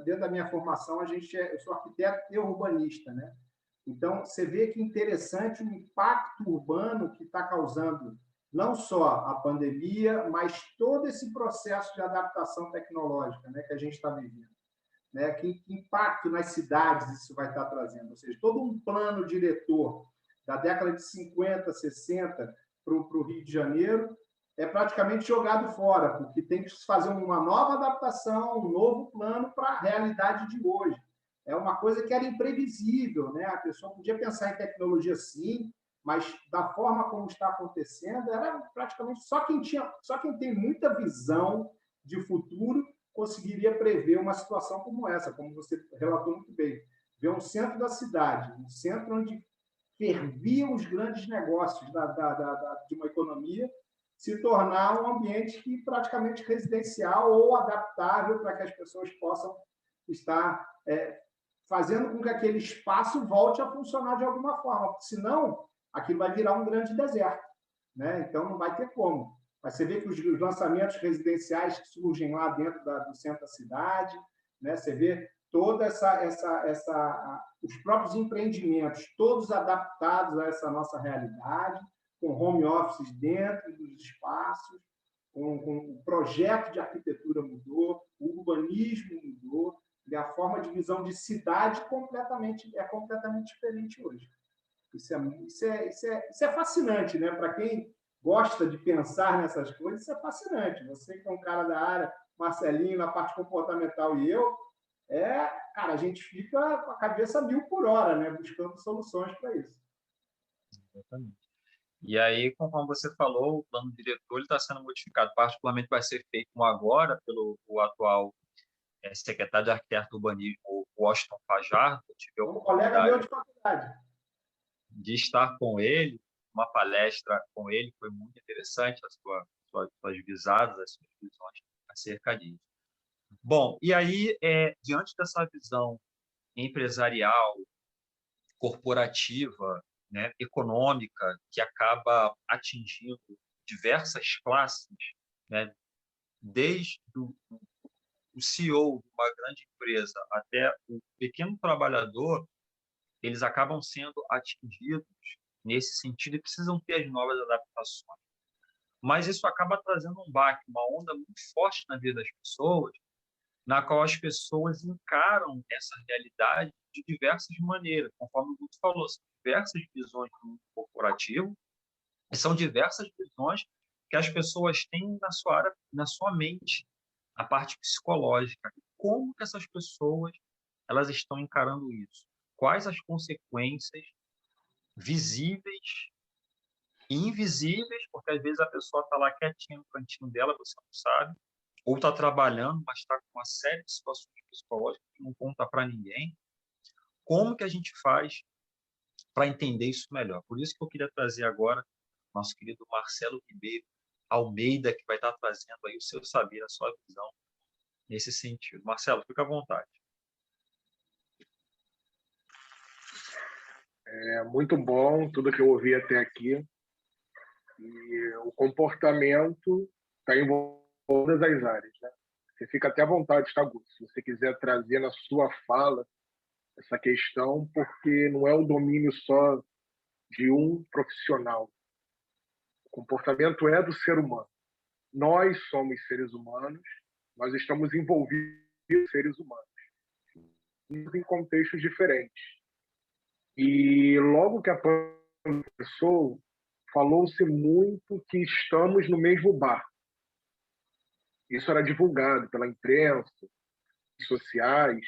dentro da minha formação, eu sou arquiteto e urbanista, né? Então você vê que interessante o impacto urbano que está causando não só a pandemia, mas todo esse processo de adaptação tecnológica, né, que a gente está vivendo. Né? Que impacto nas cidades isso vai estar trazendo? Ou seja, todo um plano diretor da década de 50, 60 para o Rio de Janeiro é praticamente jogado fora, porque tem que fazer uma nova adaptação, um novo plano para a realidade de hoje. É uma coisa que era imprevisível, né? A pessoa podia pensar em tecnologia sim, mas da forma como está acontecendo, era praticamente só quem tem muita visão de futuro conseguiria prever uma situação como essa, como você relatou muito bem. Ver um centro da cidade, um centro onde ferviam os grandes negócios de uma economia, se tornar um ambiente que praticamente residencial ou adaptável para que as pessoas possam estar fazendo com que aquele espaço volte a funcionar de alguma forma, porque senão aquilo vai virar um grande deserto, né? Então não vai ter como. Mas você vê que os lançamentos residenciais que surgem lá dentro do centro da cidade, né? Você vê toda os próprios empreendimentos, todos adaptados a essa nossa realidade, com home offices dentro dos espaços, com o projeto de arquitetura mudou, o urbanismo mudou, e a forma de visão de cidade é completamente diferente hoje. Isso é fascinante, né? Para quem gosta de pensar nessas coisas, isso é fascinante. Você que é um cara da área, Marcelinho, na parte comportamental e eu, cara, a gente fica com a cabeça 1000 por hora, né? Buscando soluções para isso. Exatamente. E aí, conforme você falou, o plano diretor está sendo modificado, particularmente vai ser feito agora pelo o atual secretário de Arquiteto do Urbanismo, o Washington Fajardo. Eu tive a Um colega meu oportunidade de faculdade. de estar com ele, uma palestra com ele, foi muito interessante, suas visadas, as suas visões acerca disso. Bom, e aí, diante dessa visão empresarial, corporativa, né, econômica, que acaba atingindo diversas classes, né, desde o CEO de uma grande empresa até o pequeno trabalhador, eles acabam sendo atingidos nesse sentido e precisam ter as novas adaptações. Mas isso acaba trazendo um baque, uma onda muito forte na vida das pessoas, na qual as pessoas encaram essa realidade de diversas maneiras, conforme o Guto falou, são diversas visões do mundo corporativo, e são diversas visões que as pessoas têm na sua mente, a parte psicológica. Como que essas pessoas elas estão encarando isso? Quais as consequências visíveis e invisíveis, porque às vezes a pessoa está lá quietinha no cantinho dela, você não sabe, ou está trabalhando, mas está com uma série de situações psicológicas que não conta para ninguém. Como que a gente faz para entender isso melhor? Por isso que eu queria trazer agora nosso querido Marcelo Ribeiro Almeida, que vai estar trazendo aí o seu saber, a sua visão nesse sentido. Marcelo, fica à vontade. É muito bom tudo que eu ouvi até aqui. E o comportamento está em todas as áreas, né? Você fica até à vontade, tá, Guto? Se você quiser trazer na sua fala essa questão, porque não é o domínio só de um profissional. O comportamento é do ser humano. Nós somos seres humanos, nós estamos envolvidos em seres humanos, em contextos diferentes. E logo que a pandemia começou, falou-se muito que estamos no mesmo barco. Isso era divulgado pela imprensa, sociais,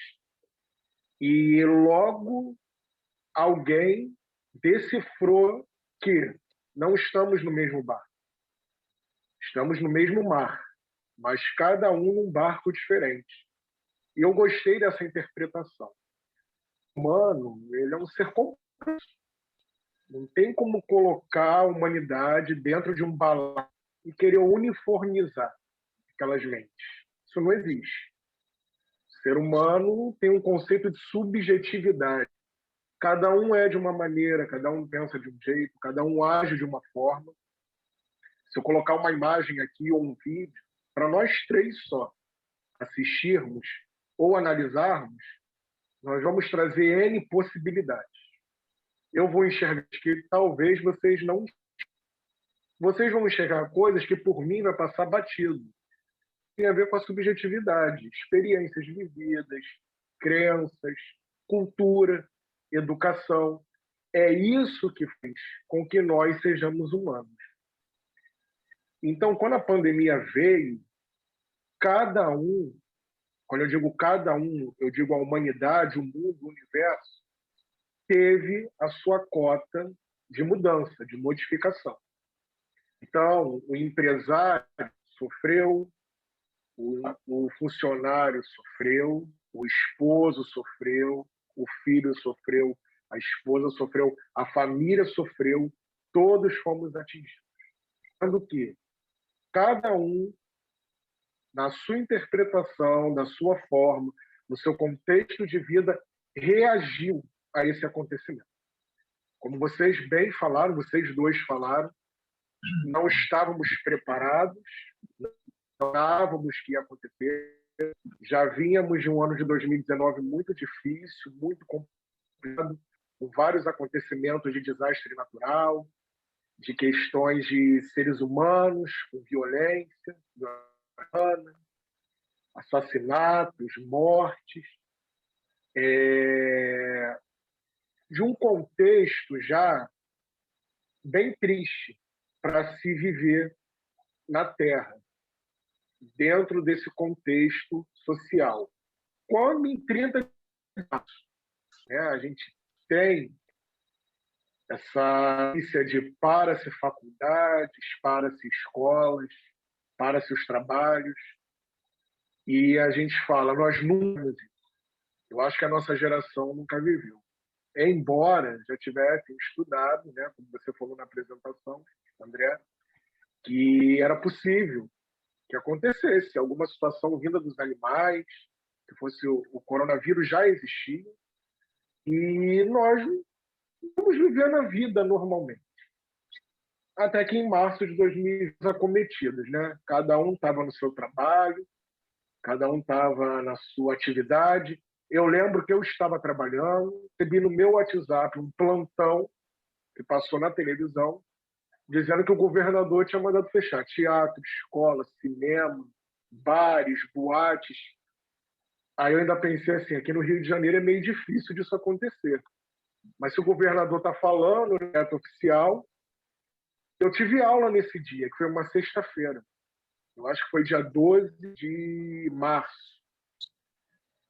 e logo alguém decifrou que não estamos no mesmo barco. Estamos no mesmo mar, mas cada um num barco diferente. E eu gostei dessa interpretação. O humano, ele é um ser complexo. Não tem como colocar a humanidade dentro de um balaio e querer uniformizar aquelas mentes. Isso não existe. O ser humano tem um conceito de subjetividade. Cada um é de uma maneira, cada um pensa de um jeito, cada um age de uma forma. Se eu colocar uma imagem aqui ou um vídeo, para nós três só assistirmos ou analisarmos, nós vamos trazer N possibilidades. Eu vou enxergar que talvez vocês não. Vocês vão enxergar coisas que por mim vai passar batido. Tem a ver com a subjetividade, experiências vividas, crenças, cultura, educação. É isso que fez com que nós sejamos humanos. Então, quando a pandemia veio, cada um, quando eu digo cada um, eu digo a humanidade, o mundo, o universo, teve a sua cota de mudança, de modificação. Então, o empresário sofreu, o funcionário sofreu, o esposo sofreu, o filho sofreu, a esposa sofreu, a família sofreu, todos fomos atingidos. Sendo que cada um, na sua interpretação, da sua forma, no seu contexto de vida, reagiu a esse acontecimento. Como vocês bem falaram, vocês dois falaram, não estávamos preparados, não sabíamos que ia acontecer. Já vínhamos de um ano de 2019 muito difícil, muito complicado, com vários acontecimentos de desastre natural, de questões de seres humanos com violência, assassinatos, mortes, de um contexto já bem triste para se viver na Terra, dentro desse contexto social. Quando em 30 anos, né, a gente tem essa notícia de para-se faculdades, para-se escolas, para-se os trabalhos, e a gente fala, nós nunca, eu acho que a nossa geração nunca viveu. Embora já tivessem estudado, né, como você falou na apresentação, André, que era possível que acontecesse alguma situação vinda dos animais, que fosse o coronavírus já existia, e nós vamos vivendo a vida normalmente. Até que em março de 2020, acometidos, né? Cada um estava no seu trabalho, cada um estava na sua atividade. Eu lembro que eu estava trabalhando, recebi no meu WhatsApp um plantão que passou na televisão, dizendo que o governador tinha mandado fechar teatro, escola, cinema, bares, boates. Aí eu ainda pensei assim, aqui no Rio de Janeiro é meio difícil disso acontecer. Mas se o governador está falando, no neto oficial, eu tive aula nesse dia, que foi uma sexta-feira. Eu acho que foi dia 12 de março.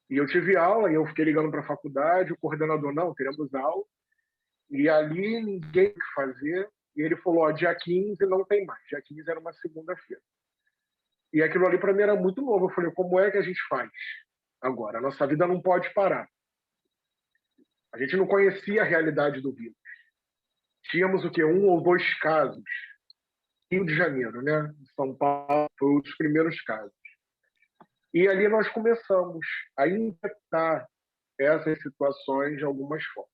E eu tive aula, e eu fiquei ligando para a faculdade, o coordenador, não, teremos aula. E ali ninguém o que fazer. E ele falou, dia 15 não tem mais. Dia 15 era uma segunda-feira. E aquilo ali para mim era muito novo. Eu falei, como é que a gente faz agora? A nossa vida não pode parar. A gente não conhecia a realidade do vírus. Tínhamos o quê? 1 ou 2 casos. Rio de Janeiro, né? São Paulo foi um dos primeiros casos. E ali nós começamos a infectar essas situações de algumas formas.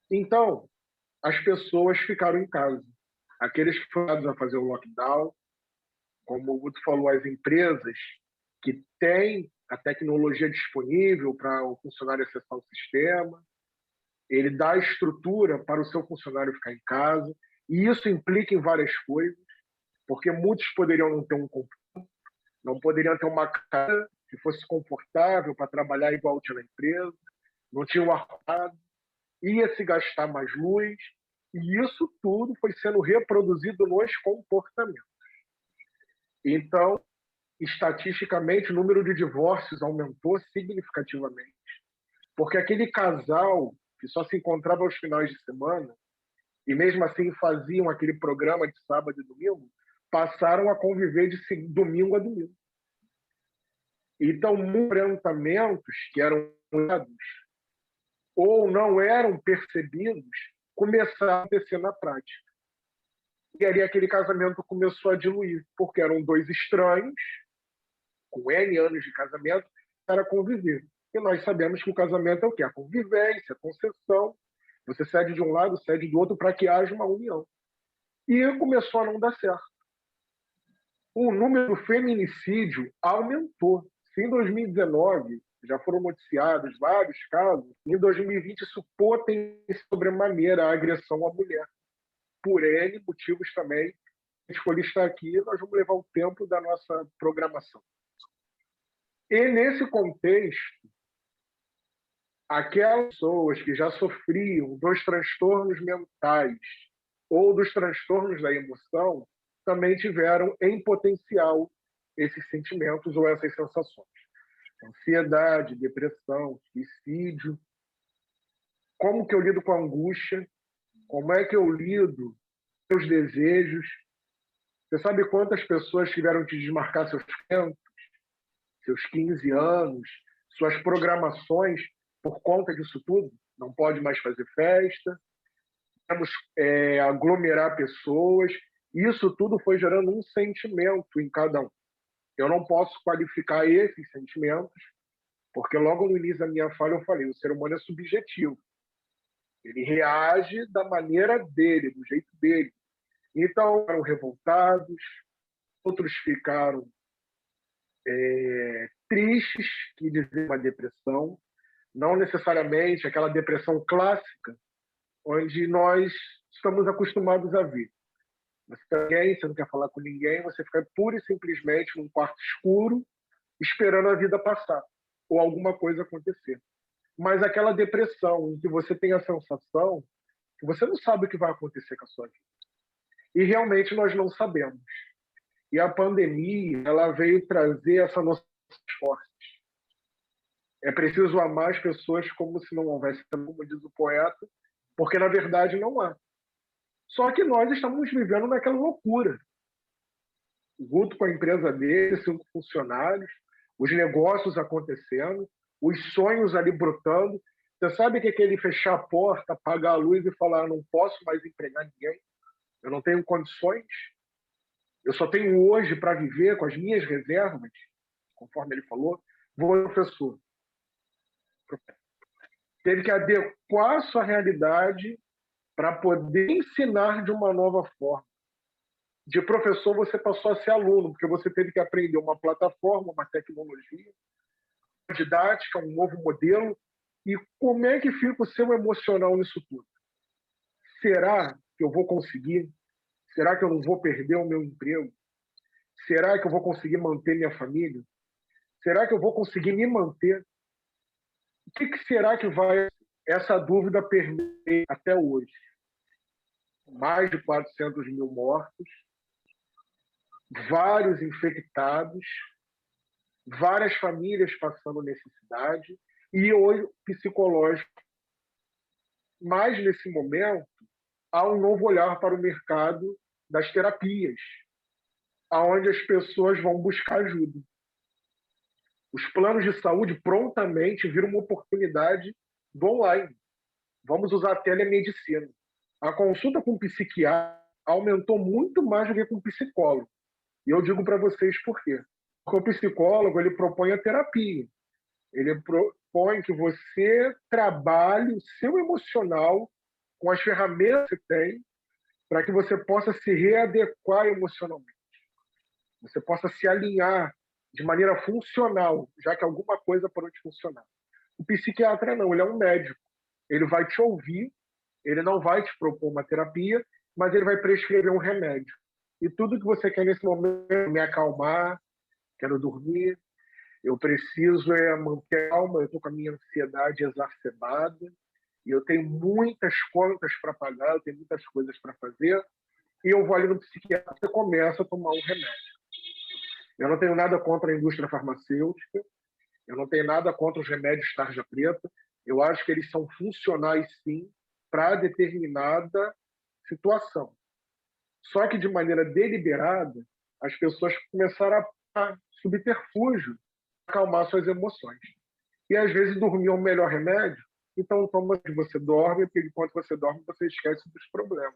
Então, as pessoas ficaram em casa. Aqueles que foram a fazer o lockdown, como o Guto falou, as empresas que têm a tecnologia disponível para o funcionário acessar o sistema, ele dá a estrutura para o seu funcionário ficar em casa, e isso implica em várias coisas, porque muitos poderiam não ter um computador, não poderiam ter uma casa que fosse confortável para trabalhar igual tinha na empresa, não tinha um ar-condicionado, ia se gastar mais luz, e isso tudo foi sendo reproduzido nos comportamentos. Então, estatisticamente, o número de divórcios aumentou significativamente, porque aquele casal que só se encontrava aos finais de semana, e mesmo assim faziam aquele programa de sábado e domingo, passaram a conviver de domingo a domingo. Então, enfrentamentos que eram dados ou não eram percebidos começaram a acontecer na prática. E ali aquele casamento começou a diluir, porque eram 2 estranhos, com N anos de casamento, para conviver. E nós sabemos que o casamento é o quê? A convivência, a concessão. Você cede de um lado, cede do outro, para que haja uma união. E começou a não dar certo. O número do feminicídio aumentou. Se em 2019 já foram noticiados vários casos, em 2020 isso potenciou sobremaneira a agressão à mulher. Por N motivos também, a gente escolhe estar aqui, nós vamos levar o tempo da nossa programação. E nesse contexto, aquelas pessoas que já sofriam dos transtornos mentais ou dos transtornos da emoção também tiveram em potencial esses sentimentos ou essas sensações. Ansiedade, depressão, suicídio. Como que eu lido com a angústia? Como é que eu lido com os desejos? Você sabe quantas pessoas tiveram que desmarcar seus eventos, seus 15 anos, suas programações por conta disso tudo? Não pode mais fazer festa, temos aglomerar pessoas. Isso tudo foi gerando um sentimento em cada um. Eu não posso qualificar esses sentimentos, porque logo no início da minha fala eu falei, o ser humano é subjetivo. Ele reage da maneira dele, do jeito dele. Então, ficaram revoltados, outros ficaram tristes, que dizer uma depressão, não necessariamente aquela depressão clássica, onde nós estamos acostumados a ver. Você não quer falar com ninguém, você fica pura e simplesmente num quarto escuro, esperando a vida passar, ou alguma coisa acontecer. Mas aquela depressão em que você tem a sensação que você não sabe o que vai acontecer com a sua vida. E realmente nós não sabemos. E a pandemia, ela veio trazer essa noção forte. É preciso amar as pessoas como se não houvesse, como diz o poeta, porque na verdade não há. Só que nós estamos vivendo naquela loucura. O Guto com a empresa dele, 5 funcionários, os negócios acontecendo, os sonhos ali brotando. Você sabe que é aquele fechar a porta, apagar a luz e falar: não posso mais empregar ninguém, eu não tenho condições, eu só tenho hoje para viver com as minhas reservas, conforme ele falou. Vou, professor. Teve que adequar a sua realidade para poder ensinar de uma nova forma. De professor, você passou a ser aluno, porque você teve que aprender uma plataforma, uma tecnologia, uma didática, um novo modelo. E como é que fica o seu emocional nisso tudo? Será que eu vou conseguir? Será que eu não vou perder o meu emprego? Será que eu vou conseguir manter minha família? Será que eu vou conseguir me manter? O que será que vai... Essa dúvida permeia até hoje. Mais de 400 mil mortos, vários infectados, várias famílias passando necessidade e hoje psicológico. Mas, nesse momento, há um novo olhar para o mercado das terapias, aonde as pessoas vão buscar ajuda. Os planos de saúde prontamente viram uma oportunidade do online. Vamos usar a telemedicina. A consulta com psiquiatra aumentou muito mais do que com psicólogo. E eu digo para vocês por quê. Porque o psicólogo ele propõe a terapia. Ele propõe que você trabalhe o seu emocional com as ferramentas que você tem para que você possa se readequar emocionalmente. Você possa se alinhar de maneira funcional, já que alguma coisa parou de funcionar. O psiquiatra não, ele é um médico. Ele vai te ouvir, ele não vai te propor uma terapia, mas ele vai prescrever um remédio. E tudo que você quer nesse momento é me acalmar, quero dormir, eu preciso manter a calma, eu estou com a minha ansiedade exacerbada, e eu tenho muitas contas para pagar, eu tenho muitas coisas para fazer, e eu vou ali no psiquiatra e começo a tomar um remédio. Eu não tenho nada contra a indústria farmacêutica, eu não tenho nada contra os remédios tarja preta, eu acho que eles são funcionais, sim, para determinada situação. Só que, de maneira deliberada, as pessoas começaram a subterfúgio acalmar suas emoções. E, às vezes, dormir é o melhor remédio, então toma que você dorme, porque enquanto você dorme, você esquece dos problemas.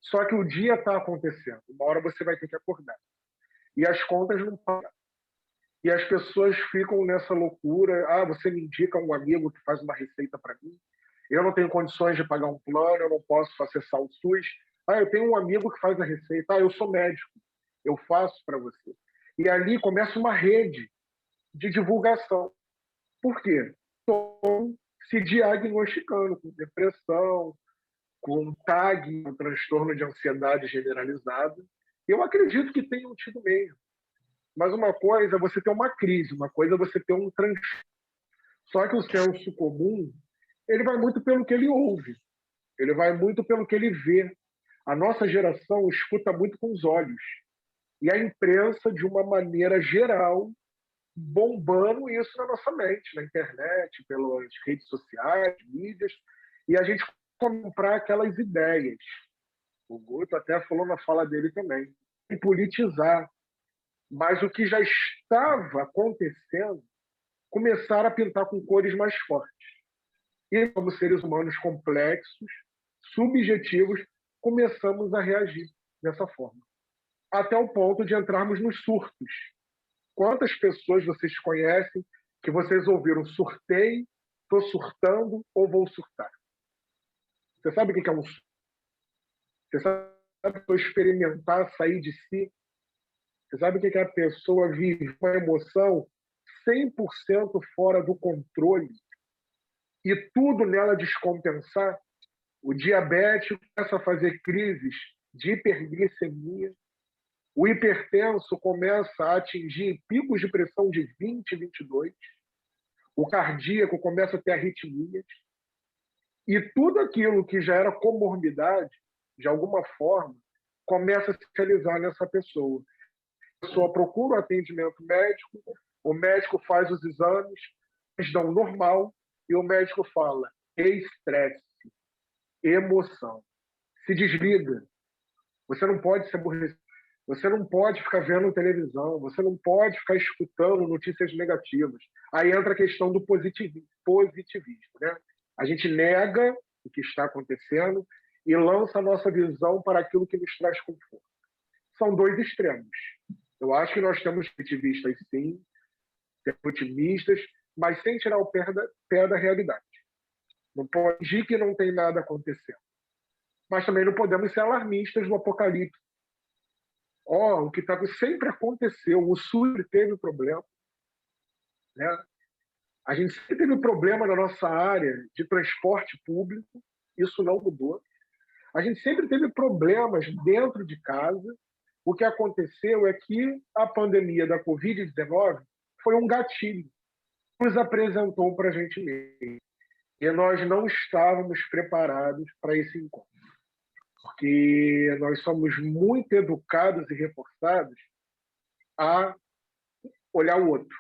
Só que o dia está acontecendo, uma hora você vai ter que acordar. E as contas não param. E as pessoas ficam nessa loucura. Ah, você me indica um amigo que faz uma receita para mim. Eu não tenho condições de pagar um plano, eu não posso acessar o SUS. Ah, eu tenho um amigo que faz a receita. Ah, eu sou médico, eu faço para você. E ali começa uma rede de divulgação. Por quê? Estão se diagnosticando com depressão, com TAG, um transtorno de ansiedade generalizada. Eu acredito que tenham tido mesmo. Mas uma coisa é você ter uma crise, uma coisa é você ter um transtorno. Só que o senso comum, ele vai muito pelo que ele ouve, ele vai muito pelo que ele vê. A nossa geração escuta muito com os olhos. E a imprensa, de uma maneira geral, bombando isso na nossa mente, na internet, pelas redes sociais, mídias, e a gente comprar aquelas ideias. O Guto até falou na fala dele também. E politizar. Mas o que já estava acontecendo, começaram a pintar com cores mais fortes. E, como seres humanos complexos, subjetivos, começamos a reagir dessa forma. Até o ponto de entrarmos nos surtos. Quantas pessoas vocês conhecem que vocês ouviram surtei, estou surtando ou vou surtar? Você sabe o que é um surto? Você sabe a pessoa experimentar sair de si. Você sabe o que é a pessoa vive uma emoção 100% fora do controle e tudo nela descompensar? O diabético começa a fazer crises de hiperglicemia. O hipertenso começa a atingir picos de pressão de 20, 22. O cardíaco começa a ter arritmias. E tudo aquilo que já era comorbidade, de alguma forma, começa a se realizar nessa pessoa. A pessoa procura o atendimento médico, o médico faz os exames, eles dão normal, e o médico fala: estresse, emoção. Se desliga. Você não pode se aborrecer. Você não pode ficar vendo televisão. Você não pode ficar escutando notícias negativas. Aí entra a questão do positivismo, né? A gente nega o que está acontecendo e lança a nossa visão para aquilo que nos traz conforto. São dois extremos. Eu acho que nós temos positivistas, sim, otimistas, mas sem tirar o pé da realidade. Não pode fingir que não tem nada acontecendo. Mas também não podemos ser alarmistas do apocalipse. O que sempre aconteceu, o SUS teve problema, né? A gente sempre teve problema na nossa área de transporte público, isso não mudou. A gente sempre teve problemas dentro de casa. O que aconteceu é que a pandemia da Covid-19 foi um gatilho que nos apresentou para a gente mesmo. E nós não estávamos preparados para esse encontro. Porque nós somos muito educados e reforçados a olhar o outro,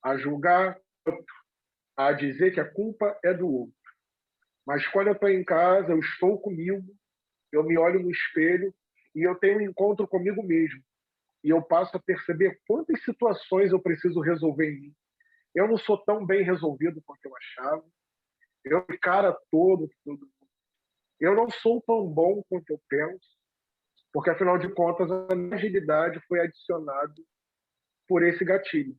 a julgar o outro, a dizer que a culpa é do outro. Mas quando eu estou em casa, eu estou comigo, eu me olho no espelho e eu tenho um encontro comigo mesmo. E eu passo a perceber quantas situações eu preciso resolver em mim. Eu não sou tão bem resolvido quanto eu achava. Eu de cara todo. Eu não sou tão bom quanto eu penso, porque, afinal de contas, a minha agilidade foi adicionada por esse gatilho.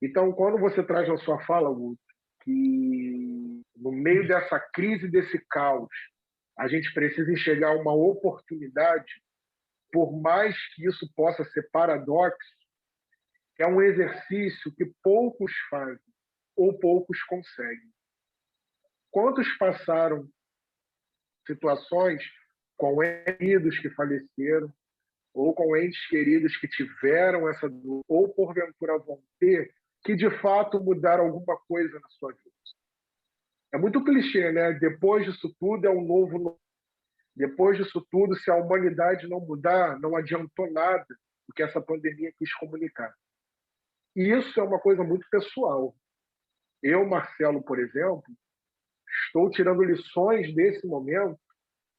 Então, quando você traz na sua fala, Guto, que no meio dessa crise, desse caos, a gente precisa enxergar uma oportunidade, por mais que isso possa ser paradoxo, é um exercício que poucos fazem ou poucos conseguem. Quantos passaram situações com entes queridos que faleceram, ou com entes queridos que tiveram essa dor, ou porventura vão ter, que de fato mudaram alguma coisa na sua vida? É muito clichê, né? Depois disso tudo é um novo. Depois disso tudo, se a humanidade não mudar, não adiantou nada o que essa pandemia quis comunicar. E isso é uma coisa muito pessoal. Eu, Marcelo, por exemplo, estou tirando lições desse momento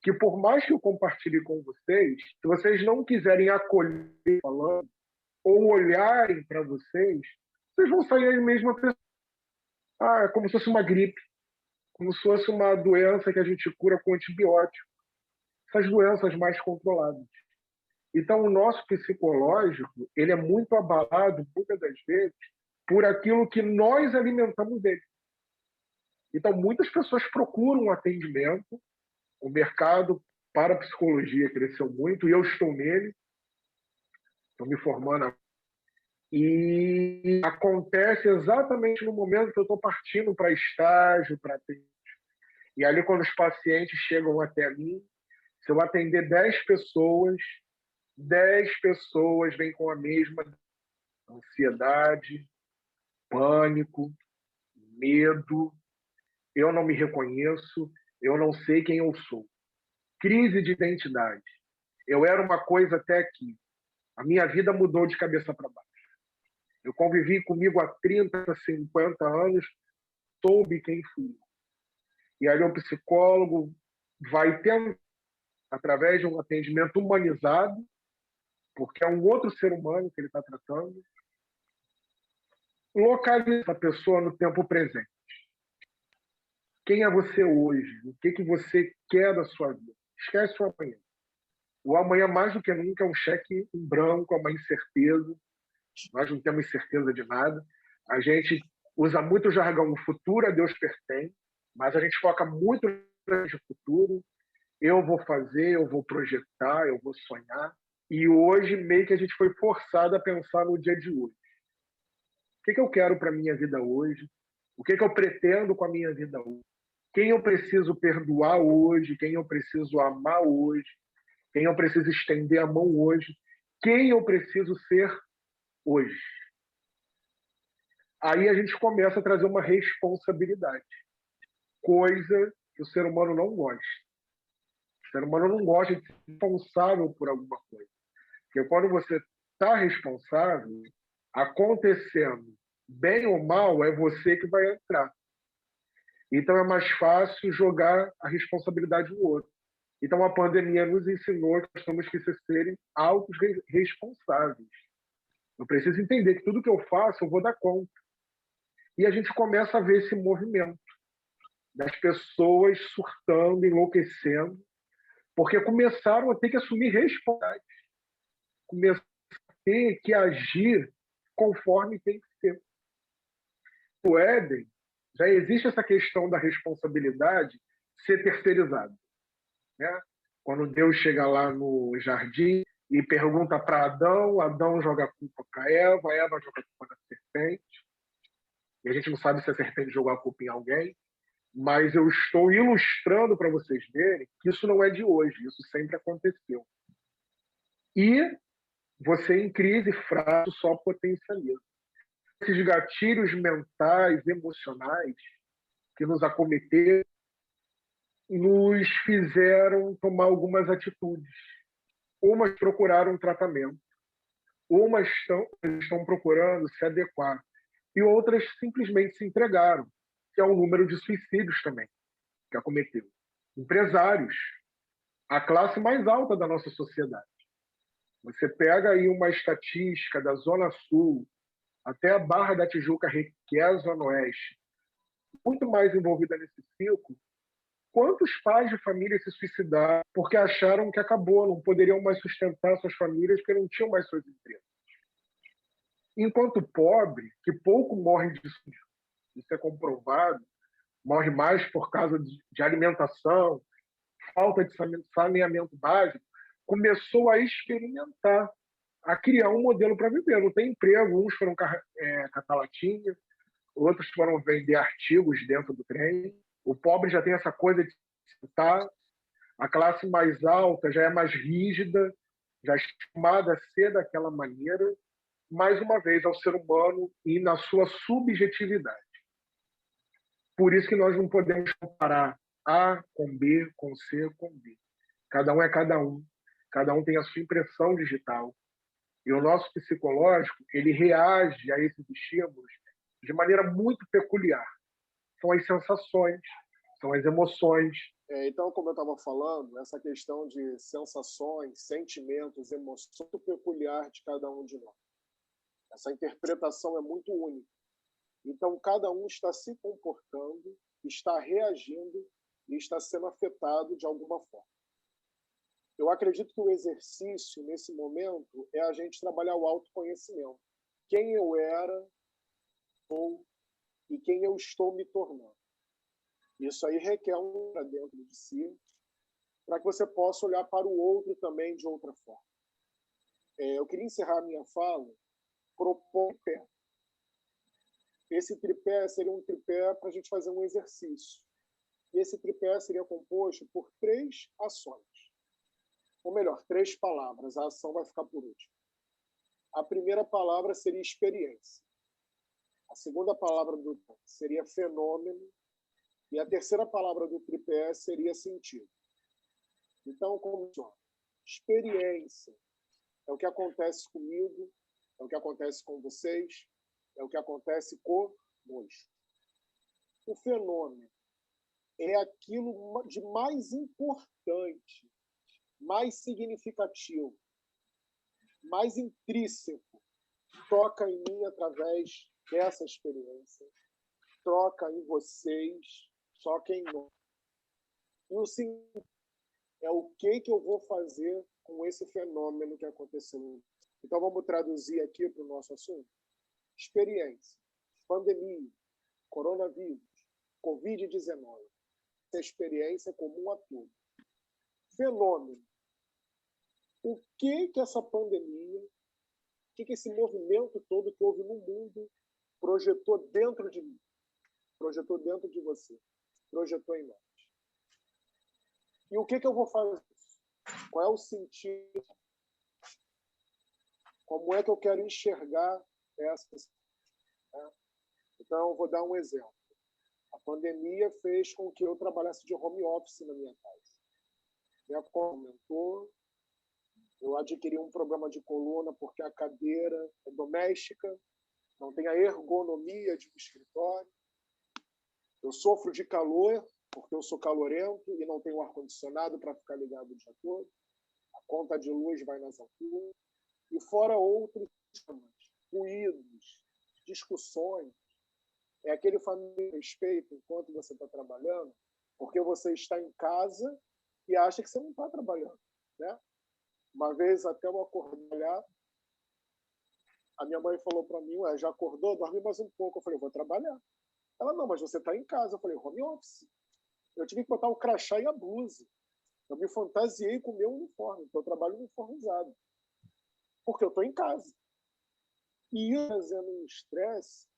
que, por mais que eu compartilhe com vocês, se vocês não quiserem acolher falando ou olharem para vocês, vocês vão sair a mesma pessoa. É como se fosse uma gripe, como se fosse uma doença que a gente cura com antibiótico. Essas doenças mais controladas. Então, o nosso psicológico ele é muito abalado, muitas das vezes, por aquilo que nós alimentamos dele. Então, muitas pessoas procuram um atendimento. O mercado para a psicologia cresceu muito, e eu estou nele. Estou me formando. E acontece exatamente no momento que eu estou partindo para estágio, para atendimento. E ali, quando os pacientes chegam até mim, se eu atender 10 pessoas vêm com a mesma ansiedade, pânico, medo, eu não me reconheço, eu não sei quem eu sou. Crise de identidade. Eu era uma coisa até aqui. A minha vida mudou de cabeça para baixo. Eu convivi comigo há 30, 50 anos, soube quem fui. E aí o psicólogo vai tentar, através de um atendimento humanizado, porque é um outro ser humano que ele está tratando, localiza essa pessoa no tempo presente. Quem é você hoje? O que você quer da sua vida? Esquece o amanhã. O amanhã, mais do que nunca, é um cheque em branco, é uma incerteza. Nós não temos certeza de nada. A gente usa muito o jargão, o futuro a Deus pertence, mas a gente foca muito no futuro eu vou fazer, eu vou projetar, eu vou sonhar. E hoje, meio que a gente foi forçado a pensar no dia de hoje. O que eu quero para a minha vida hoje? O que eu pretendo com a minha vida hoje? Quem eu preciso perdoar hoje? Quem eu preciso amar hoje? Quem eu preciso estender a mão hoje? Quem eu preciso ser hoje? Aí a gente começa a trazer uma responsabilidade, coisa que o ser humano não gosta. O ser humano não gosta de ser responsável por alguma coisa. Porque quando você está responsável, acontecendo bem ou mal, é você que vai entrar. Então é mais fácil jogar a responsabilidade no outro. Então a pandemia nos ensinou que nós temos que serem autorresponsáveis. Eu preciso entender que tudo que eu faço eu vou dar conta. E a gente começa a ver esse movimento das pessoas surtando, enlouquecendo, porque começaram a ter que assumir responsabilidade, começaram a ter que agir conforme tem que ser. No Éden, já existe essa questão da responsabilidade ser terceirizada. Né? Quando Deus chega lá no jardim e pergunta para Adão, Adão joga a culpa para Eva, Eva joga a culpa na serpente, e a gente não sabe se a serpente jogou a culpa em alguém, mas eu estou ilustrando para vocês verem que isso não é de hoje, isso sempre aconteceu. E você, em crise, fraco, só potencializa. Esses gatilhos mentais, emocionais que nos acometeram, nos fizeram tomar algumas atitudes. Umas procuraram tratamento, umas estão procurando se adequar, e outras simplesmente se entregaram, que é o número de suicídios também que acometeu. Empresários, a classe mais alta da nossa sociedade. Você pega aí uma estatística da Zona Sul até a Barra da Tijuca, que é a Zona Oeste, muito mais envolvida nesse ciclo. Quantos pais de família se suicidaram porque acharam que acabou, não poderiam mais sustentar suas famílias porque não tinham mais suas empresas? Enquanto pobre, que pouco morre disso, isso é comprovado, morre mais por causa de alimentação, falta de saneamento básico, começou a experimentar, a criar um modelo para viver. Não tem emprego, uns foram catar latinha, outros foram vender artigos dentro do trem. O pobre já tem essa coisa de sentar, a classe mais alta já é mais rígida, já é acostumada a ser daquela maneira, mais uma vez ao ser humano e na sua subjetividade. Por isso que nós não podemos comparar A com B, com C com D. Cada um é cada um tem a sua impressão digital. E o nosso psicológico, ele reage a esses estímulos de maneira muito peculiar. São as sensações, são as emoções. Então, como eu estava falando, essa questão de sensações, sentimentos, emoções, muito peculiar de cada um de nós. Essa interpretação é muito única. Então, cada um está se comportando, está reagindo e está sendo afetado de alguma forma. Eu acredito que o exercício, nesse momento, é a gente trabalhar o autoconhecimento. Quem eu era, sou e quem eu estou me tornando. Isso aí requer um para dentro de si, para que você possa olhar para o outro também de outra forma. Eu queria encerrar a minha fala propondo tripé. Esse tripé seria um tripé para a gente fazer um exercício. E esse tripé seria composto por 3 ações. Ou melhor, 3 palavras. A ação vai ficar por último. A primeira palavra seria experiência. A segunda palavra do tripé seria fenômeno. E a terceira palavra do tripé seria sentido. Então, como funciona? Experiência é o que acontece comigo, é o que acontece com vocês, é o que acontece conosco. O fenômeno é aquilo de mais importante, mais significativo, mais intrínseco, toca em mim através dessa experiência, troca em vocês, só quem não. E o sentido é o que eu vou fazer com esse fenômeno que aconteceu. Então, vamos traduzir aqui para o nosso assunto. Experiência, pandemia, coronavírus, Covid-19. Essa experiência é comum a todos. fenômeno. O que essa pandemia, o que esse movimento todo que houve no mundo projetou dentro de mim, projetou dentro de você, projetou em nós? E o que eu vou fazer? Qual é o sentido? Como é que eu quero enxergar essa? Então, eu vou dar um exemplo. A pandemia fez com que eu trabalhasse de home office na minha casa. Minha aumentou, eu adquiri um problema de coluna porque a cadeira é doméstica, não tem a ergonomia de um escritório. Eu sofro de calor, porque eu sou calorento e não tenho ar-condicionado para ficar ligado o dia todo. A conta de luz vai nas alturas. E fora outros temas, ruídos, discussões. É aquele familiar respeito enquanto você está trabalhando, porque você está em casa e acha que você não está trabalhando, né? Uma vez até eu acordar, a minha mãe falou para mim, já acordou? Dorme mais um pouco. Eu falei, vou trabalhar. Ela, não, mas você está em casa. Eu falei, home office. Eu tive que botar o crachá e a blusa. Eu me fantasiei com o meu uniforme, então eu trabalho uniformizado. Porque eu estou em casa. E isso fazendo um estresse,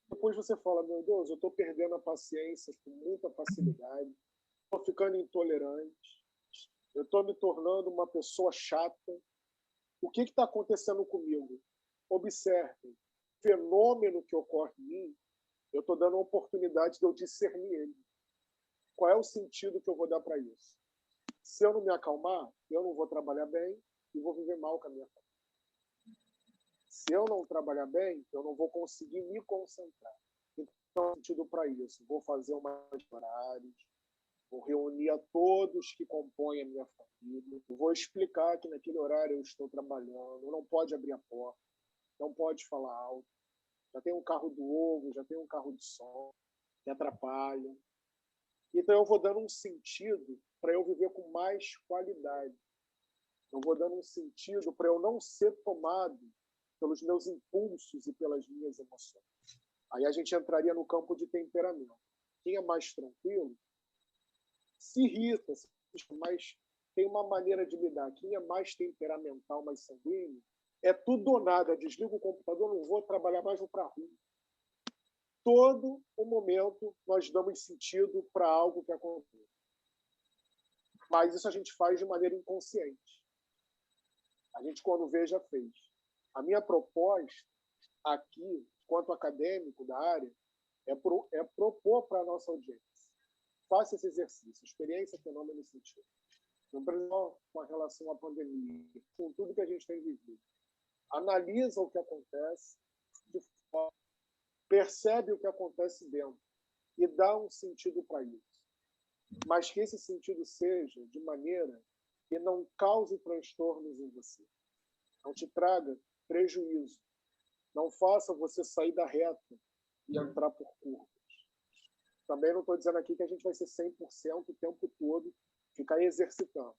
depois você fala, meu Deus, eu estou perdendo a paciência com muita facilidade, estou ficando intolerante, eu estou me tornando uma pessoa chata. O que está acontecendo comigo? Observe, o fenômeno que ocorre em mim, eu estou dando a oportunidade de eu discernir ele. Qual é o sentido que eu vou dar para isso? Se eu não me acalmar, eu não vou trabalhar bem e vou viver mal com a minha família. Se eu não trabalhar bem, eu não vou conseguir me concentrar. Então, sentido para isso. Vou fazer uma horários, vou reunir a todos que compõem a minha família, vou explicar que naquele horário eu estou trabalhando, não pode abrir a porta, não pode falar alto, já tem um carro do ovo, já tem um carro de som, que atrapalha. Então, eu vou dando um sentido para eu viver com mais qualidade. Eu vou dando um sentido para eu não ser tomado pelos meus impulsos e pelas minhas emoções. Aí a gente entraria no campo de temperamento. Quem é mais tranquilo se irrita, mas tem uma maneira de lidar. Quem é mais temperamental, mais sanguíneo, é tudo ou nada. Desliga o computador, não vou trabalhar mais, vou para a rua. Todo o momento nós damos sentido para algo que acontece. Mas isso a gente faz de maneira inconsciente. A gente, quando vê, já fez. A minha proposta aqui, quanto acadêmico da área, é propor para a nossa audiência. Faça esse exercício, experiência, fenômeno e sentido. Não precisa com relação à pandemia, com tudo que a gente tem vivido. Analisa o que acontece, percebe o que acontece dentro e dá um sentido para isso. Mas que esse sentido seja de maneira que não cause transtornos em você. Não te traga prejuízo. Não faça você sair da reta e entrar por curvas. Também não estou dizendo aqui que a gente vai ser 100% o tempo todo, ficar exercitando.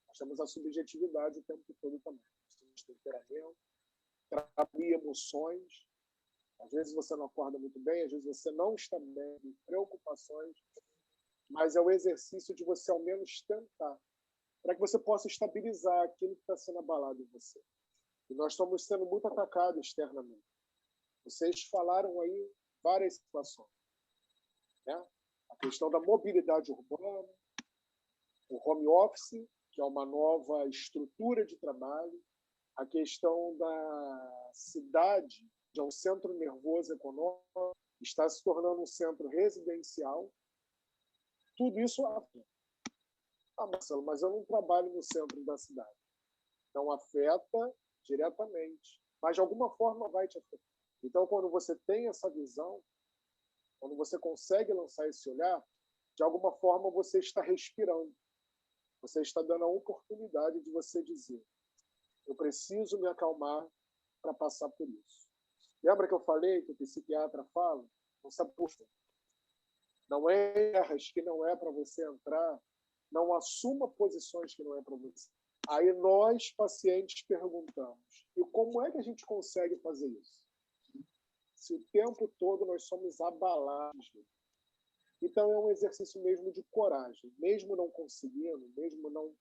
Nós temos a subjetividade o tempo todo também. Nós temos temperamento, trabalhar emoções. Às vezes você não acorda muito bem, às vezes você não está bem, preocupações, mas é o exercício de você ao menos tentar, para que você possa estabilizar aquilo que está sendo abalado em você. E nós estamos sendo muito atacados externamente. Vocês falaram aí várias situações, né? A questão da mobilidade urbana, o home office, que é uma nova estrutura de trabalho, a questão da cidade, de um centro nervoso econômico, está se tornando um centro residencial. Tudo isso afeta. Marcelo, mas eu não trabalho no centro da cidade. Não afeta diretamente, mas de alguma forma vai te afetar. Então, quando você tem essa visão, quando você consegue lançar esse olhar, de alguma forma você está respirando. Você está dando a oportunidade de você dizer: eu preciso me acalmar para passar por isso. Lembra que eu falei que o psiquiatra fala? Não sabe por quê. Não é erras que não é para você entrar, não assuma posições que não é para você. Aí nós, pacientes, perguntamos: e como é que a gente consegue fazer isso? Se o tempo todo nós somos abalados. Então é um exercício mesmo de coragem. Mesmo não conseguindo, mesmo não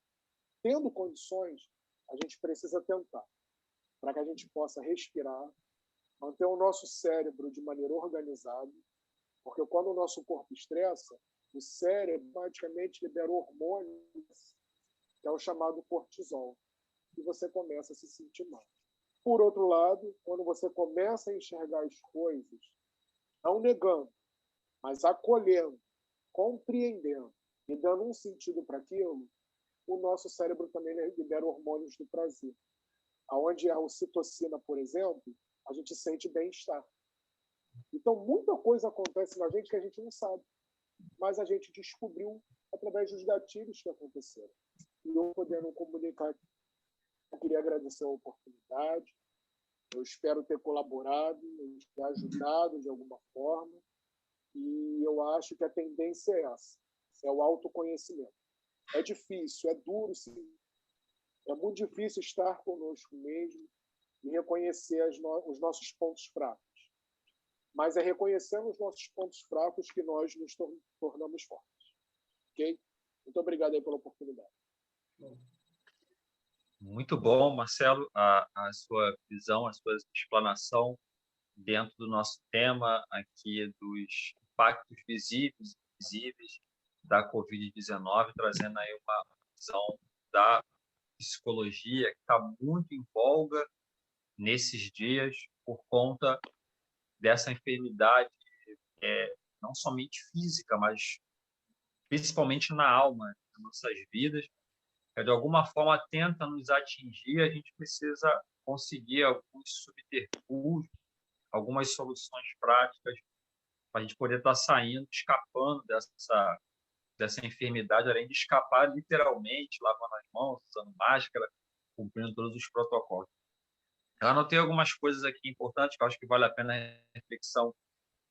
tendo condições, a gente precisa tentar, para que a gente possa respirar, manter o nosso cérebro de maneira organizada, porque quando o nosso corpo estressa, o cérebro praticamente libera hormônios, que é o chamado cortisol, e você começa a se sentir mal. Por outro lado, quando você começa a enxergar as coisas, não negando, mas acolhendo, compreendendo e dando um sentido para aquilo, o nosso cérebro também libera hormônios do prazer. Onde a ocitocina, por exemplo, a gente sente bem-estar. Então, muita coisa acontece na gente que a gente não sabe, mas a gente descobriu através dos gatilhos que aconteceram. E eu podendo comunicar, eu queria agradecer a oportunidade, eu espero ter colaborado, ter ajudado de alguma forma, e eu acho que a tendência é essa, é o autoconhecimento. É difícil, é duro, sim. É muito difícil estar conosco mesmo e reconhecer os nossos pontos fracos. Mas é reconhecendo os nossos pontos fracos que nós nos tornamos fortes. Ok? Muito obrigado aí pela oportunidade. Muito bom, Marcelo, a sua visão, a sua explanação dentro do nosso tema aqui dos impactos visíveis e invisíveis da Covid-19, trazendo aí uma visão da psicologia que está muito em voga nesses dias por conta dessa enfermidade, não somente física, mas principalmente na alma, nas nossas vidas, que de alguma forma tenta nos atingir. A gente precisa conseguir alguns subterfúgios, algumas soluções práticas para a gente poder estar saindo, escapando dessa enfermidade, além de escapar literalmente, lavando as mãos, usando máscara, cumprindo todos os protocolos. Eu anotei algumas coisas aqui importantes que eu acho que vale a pena a reflexão,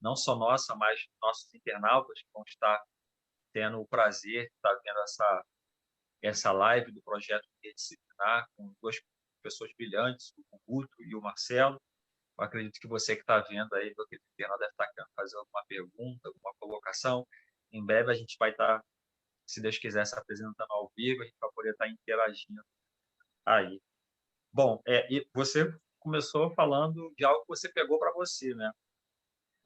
não só nossa, mas nossos internautas que vão estar tendo o prazer de estar vendo essa live do projeto Interdisciplinar com duas pessoas brilhantes, o Guto e o Marcelo. Eu acredito que você que está vendo aí, do que internauta deve estar querendo fazer alguma pergunta, alguma colocação. Em breve a gente vai estar, se Deus quiser, se apresentando ao vivo, a gente vai poder estar interagindo aí. Bom, e você começou falando de algo que você pegou para você, né?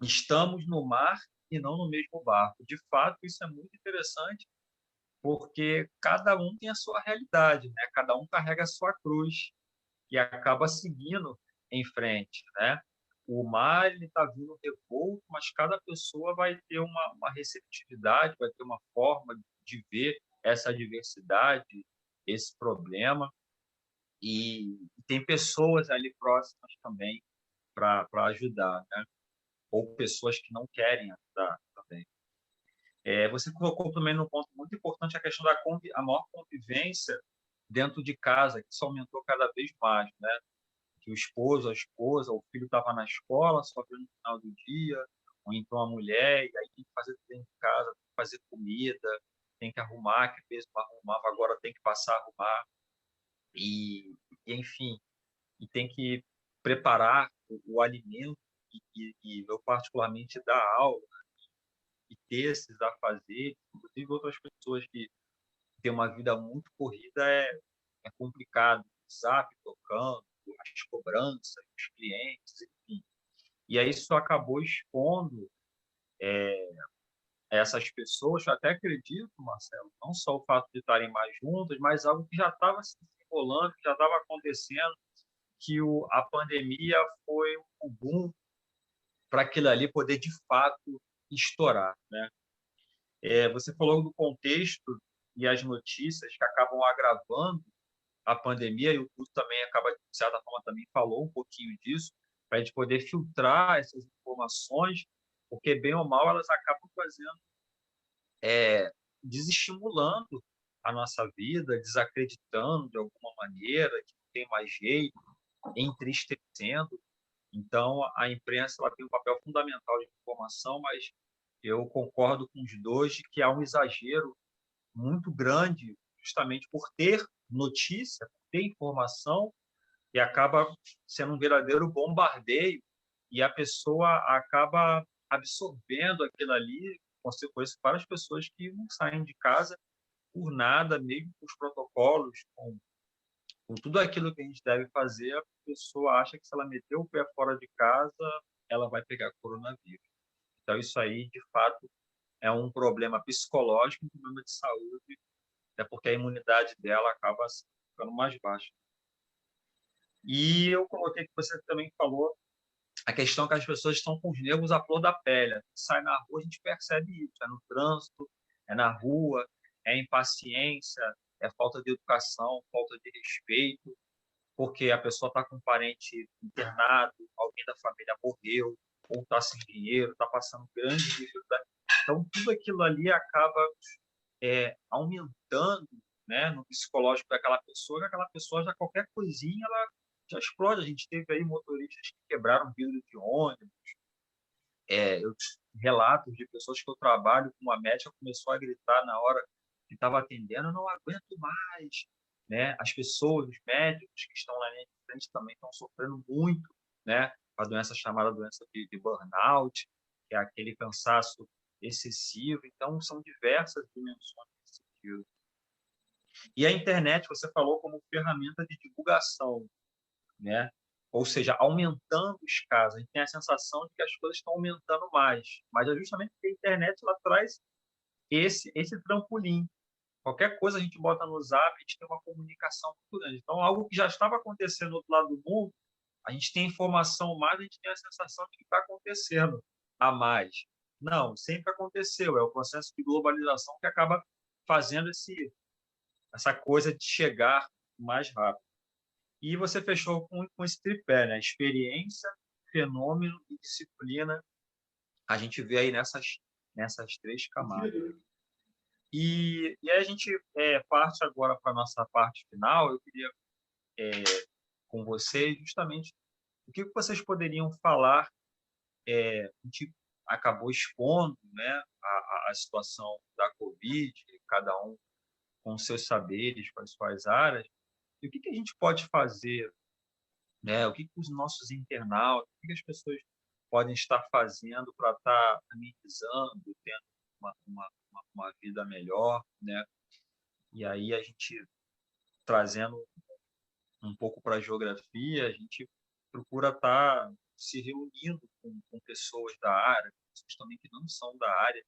Estamos no mar e não no mesmo barco. De fato, isso é muito interessante, porque cada um tem a sua realidade, né? Cada um carrega a sua cruz e acaba seguindo em frente, né? O mar está vindo revolto, mas cada pessoa vai ter uma receptividade, vai ter uma forma de ver essa diversidade, esse problema, e tem pessoas ali próximas também para ajudar, né? Ou pessoas que não querem ajudar também. Você colocou também num ponto muito importante a questão a maior convivência dentro de casa, que isso aumentou cada vez mais, né? Que o esposo, a esposa, o filho estava na escola, só vendo no final do dia, ou então a mulher, e aí tem que fazer tudo dentro de casa, tem que fazer comida, tem que arrumar, que às vezes não arrumava, agora tem que passar a arrumar, enfim, e tem que preparar o alimento, e eu particularmente dar aula, e ter esses a fazer, inclusive outras pessoas que têm uma vida muito corrida, é complicado, o WhatsApp tocando, as cobranças, os clientes, enfim. E aí isso acabou expondo essas pessoas, eu até acredito, Marcelo, não só o fato de estarem mais juntas, mas algo que já estava se desenrolando, que já estava acontecendo, que a pandemia foi um boom para aquilo ali poder, de fato, estourar, né? Você falou do contexto e as notícias que acabam agravando a pandemia, e o curso também acaba, de certa forma, também falou um pouquinho disso, para a gente poder filtrar essas informações, porque, bem ou mal, elas acabam fazendo, desestimulando a nossa vida, desacreditando de alguma maneira, que não tem mais jeito, entristecendo. Então, a imprensa ela tem um papel fundamental de informação, mas eu concordo com os dois de que há um exagero muito grande, justamente por ter notícia, por ter informação, e acaba sendo um verdadeiro bombardeio, e a pessoa acaba absorvendo aquilo ali. Conheço várias pessoas que não saem de casa por nada, mesmo com os protocolos, com tudo aquilo que a gente deve fazer, a pessoa acha que se ela meter o pé fora de casa, ela vai pegar coronavírus. Então, isso aí, de fato, é um problema psicológico, um problema de saúde, até porque a imunidade dela acaba ficando mais baixa. E eu coloquei que você também falou a questão que as pessoas estão com os nervos à flor da pele. A gente sai na rua, a gente percebe isso. É no trânsito, é na rua, é impaciência, é falta de educação, falta de respeito, porque a pessoa está com um parente internado, alguém da família morreu, ou está sem dinheiro, está passando grande dificuldade. Então, tudo aquilo ali acaba aumentando, né, no psicológico daquela pessoa, que aquela pessoa já qualquer coisinha ela já explode. A gente teve aí motoristas que quebraram vidro de ônibus, relatos de pessoas que eu trabalho com uma médica começou a gritar na hora que estava atendendo, não aguento mais, né? As pessoas, os médicos que estão na linha de frente também estão sofrendo muito, né? A doença chamada doença de burnout, que é aquele cansaço excessivo. Então, são diversas dimensões nesse sentido. E a internet, você falou como ferramenta de divulgação, né? Ou seja, aumentando os casos. A gente tem a sensação de que as coisas estão aumentando mais. Mas é justamente porque a internet ela traz esse trampolim. Qualquer coisa a gente bota no Zap, a gente tem uma comunicação muito grande. Então, algo que já estava acontecendo do outro lado do mundo, a gente tem informação mais, a gente tem a sensação de que está acontecendo a mais. Não, sempre aconteceu. É o processo de globalização que acaba fazendo essa coisa de chegar mais rápido. E você fechou com esse tripé, né? Experiência, fenômeno e disciplina. A gente vê aí nessas três camadas. E aí a gente parte agora para a nossa parte final. Eu queria, com vocês, justamente o que vocês poderiam falar. A gente acabou expondo, né, a situação da Covid, cada um com seus saberes, com as suas áreas. E o que a gente pode fazer, né? O que os nossos internautas, o que as pessoas podem estar fazendo para estar amenizando, tendo uma vida melhor, né? E aí a gente trazendo um pouco para a geografia, a gente procura estar se reunindo com pessoas da área, pessoas também que não são da área,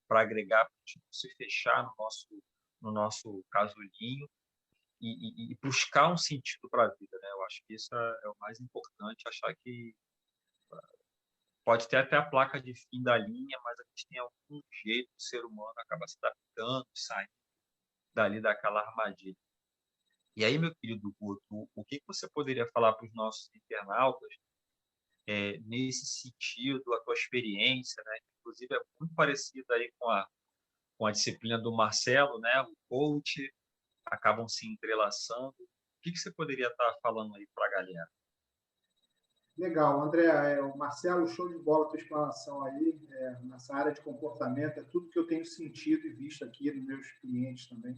para agregar, para a gente não se fechar no nosso casulinho e buscar um sentido para a vida, né? Eu acho que isso é o mais importante, achar que pode ter até a placa de fim da linha, mas a gente tem algum jeito, o ser humano acaba se adaptando, saindo dali daquela armadilha. E aí, meu querido Guto, o que você poderia falar para os nossos internautas nesse sentido, a tua experiência, né? Inclusive é muito parecida aí com a disciplina do Marcelo, né? O coach, acabam se entrelaçando. O que você poderia estar falando aí para a galera? Legal, André, o Marcelo, show de bola a tua explanação aí, nessa área de comportamento, é tudo que eu tenho sentido e visto aqui nos meus clientes também.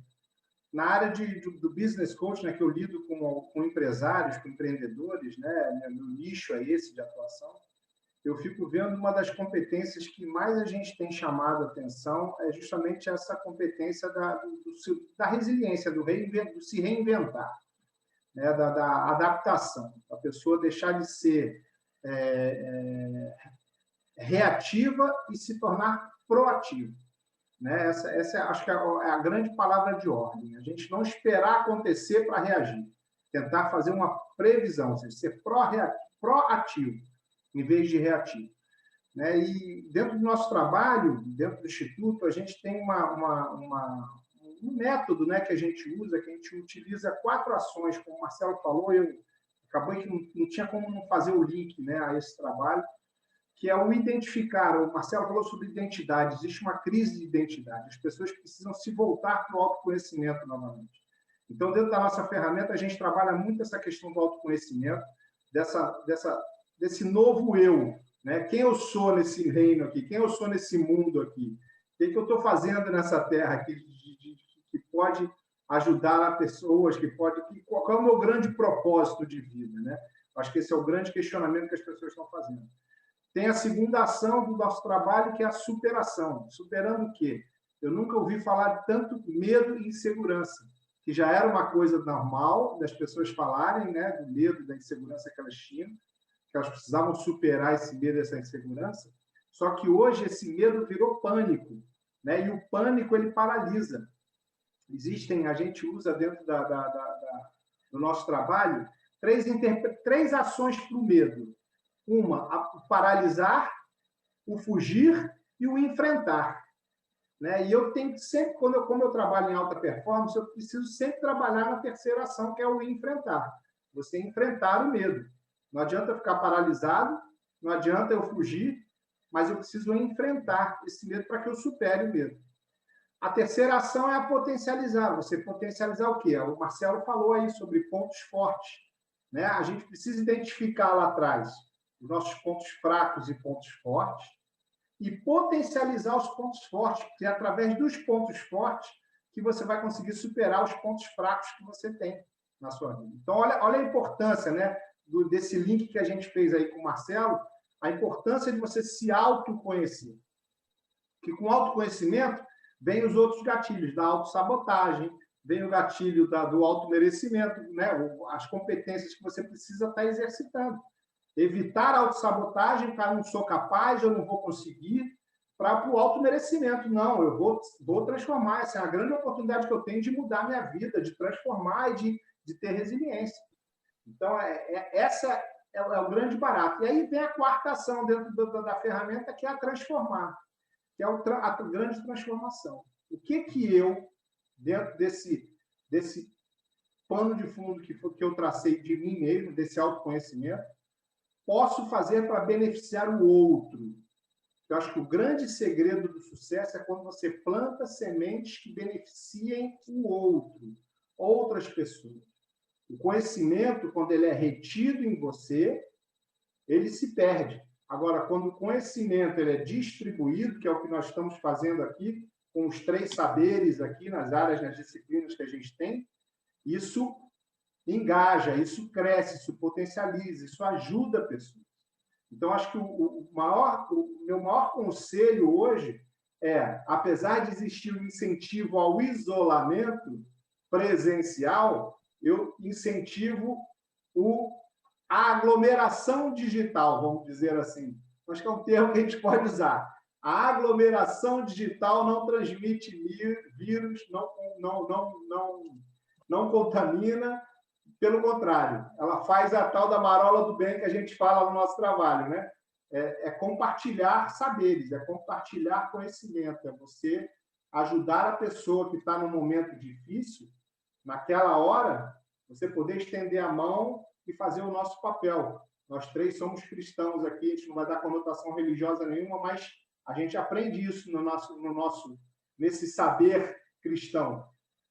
Na área do business coach, né, que eu lido com empresários, com empreendedores, né, meu nicho é esse de atuação, eu fico vendo uma das competências que mais a gente tem chamado a atenção é justamente essa competência da resiliência, do se reinventar, né, da adaptação, a pessoa deixar de ser reativa e se tornar proativa. Né? Essa acho que é a grande palavra de ordem. A gente não esperar acontecer para reagir. Tentar fazer uma previsão, ou seja, ser proativo, em vez de reativo. Né? E dentro do nosso trabalho, dentro do Instituto, a gente tem um método, né, que a gente usa, que a gente utiliza 4 ações, como o Marcelo falou, acabou que não tinha como não fazer o link, né, a esse trabalho, que é o identificar. O Marcelo falou sobre identidade. Existe uma crise de identidade. As pessoas precisam se voltar para o autoconhecimento novamente. Então, dentro da nossa ferramenta, a gente trabalha muito essa questão do autoconhecimento, desse novo eu, né? Quem eu sou nesse reino aqui? Quem eu sou nesse mundo aqui? O que eu estou fazendo nessa terra aqui que pode ajudar pessoas, qual é o meu grande propósito de vida, né? Acho que esse é o grande questionamento que as pessoas estão fazendo. Tem a segunda ação do nosso trabalho, que é a superação. Superando o quê? eu nunca ouvi falar de tanto medo e insegurança, que já era uma coisa normal das pessoas falarem, né, do medo, da insegurança que elas tinham, que elas precisavam superar esse medo, essa insegurança. Só que hoje esse medo virou pânico, né? E o pânico ele paralisa. A gente usa dentro do nosso trabalho três ações para o medo. Uma, o paralisar, o fugir e o enfrentar. Né? E eu tenho sempre, como eu trabalho em alta performance, eu preciso sempre trabalhar na terceira ação, que é o enfrentar. Você enfrentar o medo. Não adianta ficar paralisado, não adianta eu fugir, mas eu preciso enfrentar esse medo para que eu supere o medo. A terceira ação é a potencializar. Você potencializar o quê? O Marcelo falou aí sobre pontos fortes. Né? A gente precisa identificar lá atrás os nossos pontos fracos e pontos fortes e potencializar os pontos fortes, porque é através dos pontos fortes que você vai conseguir superar os pontos fracos que você tem na sua vida. Então, olha a importância, né, desse link que a gente fez aí com o Marcelo, a importância de você se autoconhecer. Que com autoconhecimento vem os outros gatilhos da autossabotagem, vem o gatilho do automerecimento, né? As competências que você precisa estar exercitando. Evitar a autossabotagem, para não sou capaz, eu não vou conseguir, para o automerecimento. Não, eu vou transformar. Essa é a grande oportunidade que eu tenho de mudar minha vida, de transformar e de ter resiliência. Então, essa é o grande barato. E aí vem a quarta ação dentro da ferramenta, que é a transformar, que é a grande transformação. O que eu, dentro desse pano de fundo que eu tracei de mim mesmo, desse autoconhecimento, posso fazer para beneficiar o outro? Eu acho que o grande segredo do sucesso é quando você planta sementes que beneficiem o outro, outras pessoas. O conhecimento, quando ele é retido em você, ele se perde. Agora, quando o conhecimento ele é distribuído, que é o que nós estamos fazendo aqui, com os 3 saberes aqui nas áreas, nas disciplinas que a gente tem, isso engaja, isso cresce, isso potencializa, isso ajuda pessoas. Então, acho que o meu maior conselho hoje é, apesar de existir um incentivo ao isolamento presencial, eu incentivo a aglomeração digital, vamos dizer assim. Acho que é um termo que a gente pode usar. A aglomeração digital não transmite vírus, não contamina, pelo contrário, ela faz a tal da marola do bem que a gente fala no nosso trabalho, né? É compartilhar saberes, é compartilhar conhecimento, é você ajudar a pessoa que está num momento difícil, naquela hora, você poder estender a mão e fazer o nosso papel. Nós 3 somos cristãos aqui, a gente não vai dar conotação religiosa nenhuma, mas a gente aprende isso nesse saber cristão.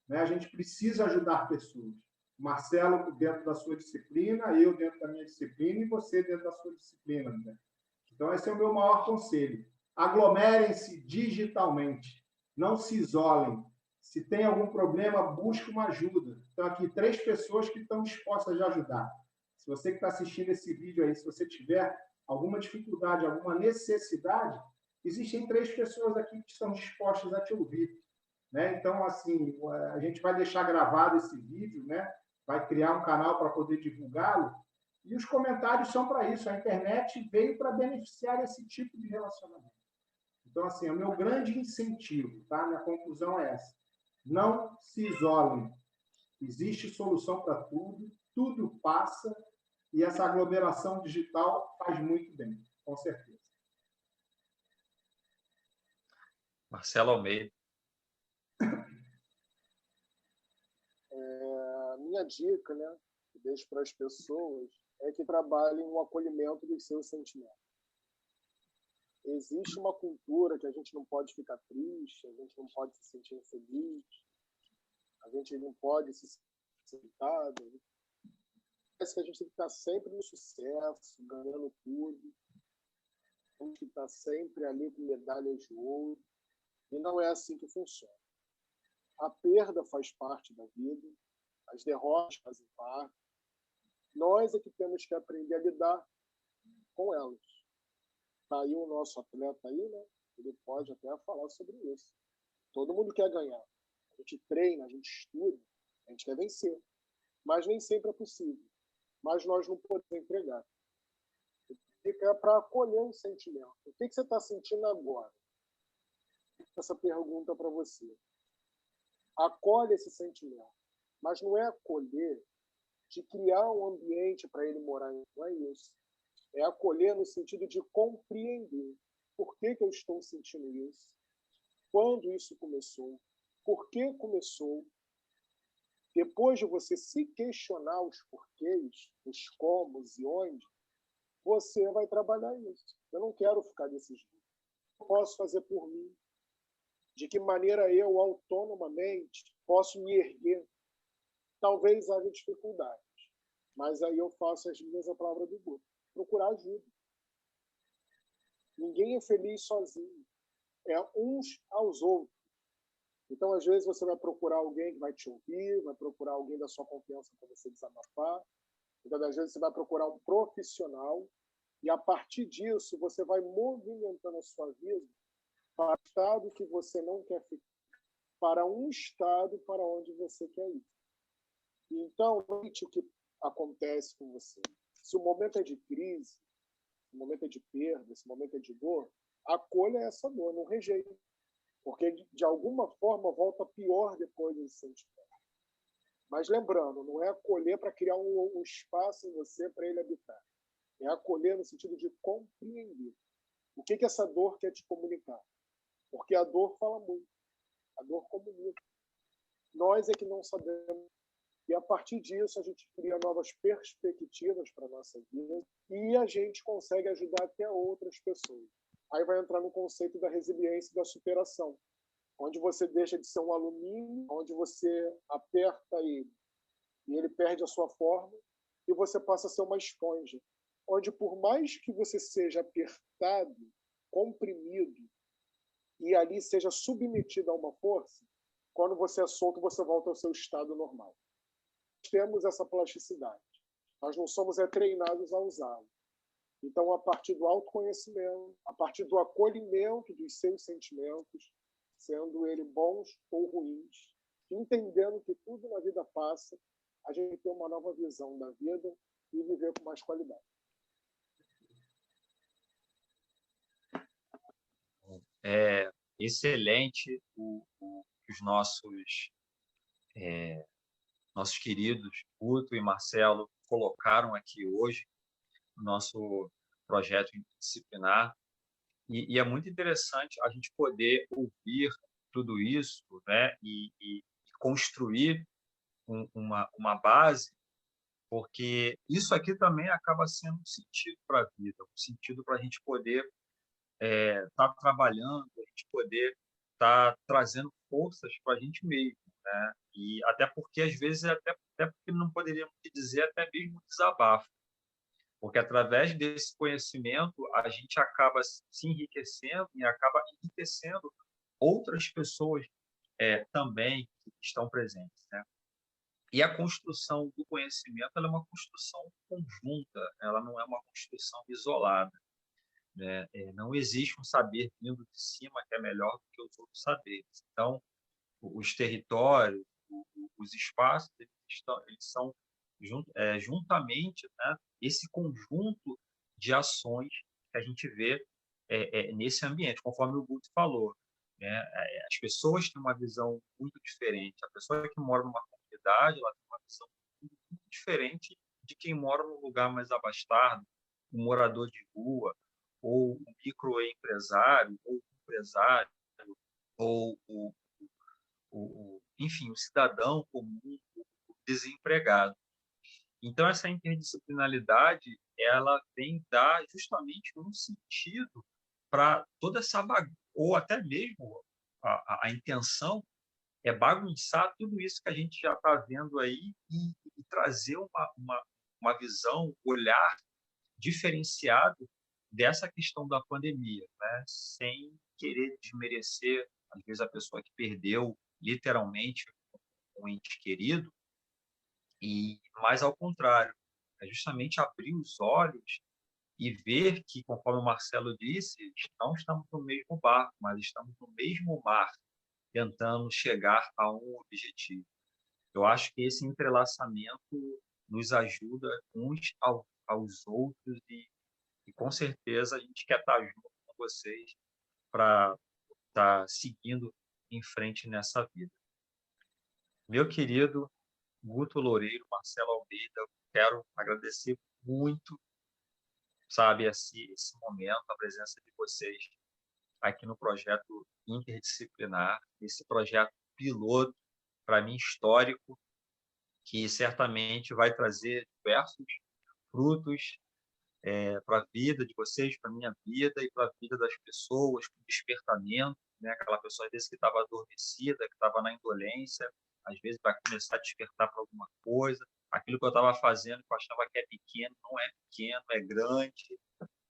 Né? A gente precisa ajudar pessoas. Marcelo dentro da sua disciplina, eu dentro da minha disciplina e você dentro da sua disciplina. Né? Então, esse é o meu maior conselho. Aglomerem-se digitalmente. Não se isolem. Se tem algum problema, busque uma ajuda. Então, aqui, 3 pessoas que estão dispostas a ajudar. Se você que está assistindo esse vídeo aí, se você tiver alguma dificuldade, alguma necessidade, existem 3 pessoas aqui que estão dispostas a te ouvir. Né? Então, assim, a gente vai deixar gravado esse vídeo, né? Vai criar um canal para poder divulgá-lo, e os comentários são para isso. A internet veio para beneficiar esse tipo de relacionamento. Então, assim, é o meu grande incentivo, tá? Minha conclusão é essa. Não se isolem. Existe solução para tudo, tudo passa, e essa aglomeração digital faz muito bem, com certeza. Marcelo Almeida. A minha dica, né, que deixo para as pessoas, é que trabalhem no acolhimento dos seus sentimentos. Existe uma cultura que a gente não pode ficar triste, a gente não pode se sentir infeliz, a gente não pode se sentir irritado. Parece que a gente tem que estar sempre no sucesso, ganhando tudo. A gente tem que estar sempre ali com medalhas de ouro. E não é assim que funciona. A perda faz parte da vida, as derrotas fazem parte. Nós é que temos que aprender a lidar com elas. Está aí o nosso atleta aí, né? Ele pode até falar sobre isso. Todo mundo quer ganhar. A gente treina, a gente estuda, a gente quer vencer. Mas nem sempre é possível. Mas nós não podemos entregar. Fica para acolher o sentimento. O que você está sentindo agora? Essa pergunta para você. Acolhe esse sentimento. Mas não é acolher de criar um ambiente para ele morar. Não é isso. É acolher no sentido de compreender. Por que eu estou sentindo isso? Quando isso começou? Por que começou? Depois de você se questionar os porquês, os comos e onde, você vai trabalhar isso. Eu não quero ficar desse jeito. Eu posso fazer por mim? De que maneira eu, autonomamente, posso me erguer? Talvez haja dificuldades, mas aí eu faço as minhas a palavra do Buda. Procurar ajuda. Ninguém é feliz sozinho. É uns aos outros. Então, às vezes, você vai procurar alguém que vai te ouvir, vai procurar alguém da sua confiança para você desabafar. Então, às vezes, você vai procurar um profissional e, a partir disso, você vai movimentando a sua vida para o estado que você não quer ficar, para um estado para onde você quer ir. Então, note o que acontece com você. Se o momento é de crise, se o momento é de perda, se o momento é de dor, acolha essa dor, não rejeite. Porque, de alguma forma, volta pior depois desse sentimento. Mas lembrando, não é acolher para criar um espaço em você para ele habitar. É acolher no sentido de compreender. O que essa dor quer te comunicar? Porque a dor fala muito. A dor comunica. Nós é que não sabemos. E, a partir disso, a gente cria novas perspectivas para a nossa vida e a gente consegue ajudar até outras pessoas. Aí vai entrar no conceito da resiliência e da superação, onde você deixa de ser um alumínio, onde você aperta ele e ele perde a sua forma, e você passa a ser uma esponja, onde por mais que você seja apertado, comprimido, e ali seja submetido a uma força, quando você é solto, você volta ao seu estado normal. Temos essa plasticidade. Nós não somos treinados a usá-la. Então, a partir do autoconhecimento, a partir do acolhimento dos seus sentimentos, sendo eles bons ou ruins, entendendo que tudo na vida passa, a gente tem uma nova visão da vida e viver com mais qualidade. É excelente os nossos queridos Guto e Marcelo colocaram aqui hoje no nosso projeto interdisciplinar. E é muito interessante a gente poder ouvir tudo isso, né, e construir uma base, porque isso aqui também acaba sendo um sentido para a vida, um sentido para a gente poder estar trabalhando, a gente poder estar trazendo forças para a gente mesmo, né? E até porque, às vezes, até porque não poderíamos dizer até mesmo desabafo, porque através desse conhecimento a gente acaba se enriquecendo e acaba enriquecendo outras pessoas também que estão presentes, né? E a construção do conhecimento, ela é uma construção conjunta, ela não é uma construção isolada, né? Não existe um saber vindo de cima que é melhor do que os outros saberes. Então, os territórios, os espaços, eles são juntamente, né, esse conjunto de ações que a gente vê nesse ambiente, conforme o Guto falou, né? As pessoas têm uma visão muito diferente. A pessoa que mora numa comunidade, ela tem uma visão muito diferente de quem mora num lugar mais abastado, um morador de rua, ou um microempresário, ou um empresário, ou enfim, o cidadão comum, o desempregado. Então, essa interdisciplinaridade, ela vem dar justamente um sentido para toda essa ou até mesmo a intenção é bagunçar tudo isso que a gente já está vendo aí e trazer uma visão, olhar diferenciado dessa questão da pandemia, né? Sem querer desmerecer, às vezes, a pessoa que perdeu literalmente um ente querido, e mais ao contrário, é justamente abrir os olhos e ver que, conforme o Marcelo disse, não estamos no mesmo barco, mas estamos no mesmo mar. tentando chegar a um objetivo. Eu acho que esse entrelaçamento nos ajuda uns aos outros e com certeza a gente quer estar junto com vocês para estar seguindo em frente nessa vida. Meu querido Guto Loureiro, Marcelo Almeida, eu quero agradecer muito, sabe, esse momento, a presença de vocês aqui no projeto interdisciplinar, esse projeto piloto, para mim, histórico, que certamente vai trazer diversos frutos para a vida de vocês, para a minha vida e para a vida das pessoas, com despertamento, né? Aquela pessoa, às vezes, que estava adormecida, que estava na indolência, às vezes vai começar a despertar para alguma coisa. Aquilo que eu estava fazendo, que eu achava que é pequeno, não é pequeno, é grande.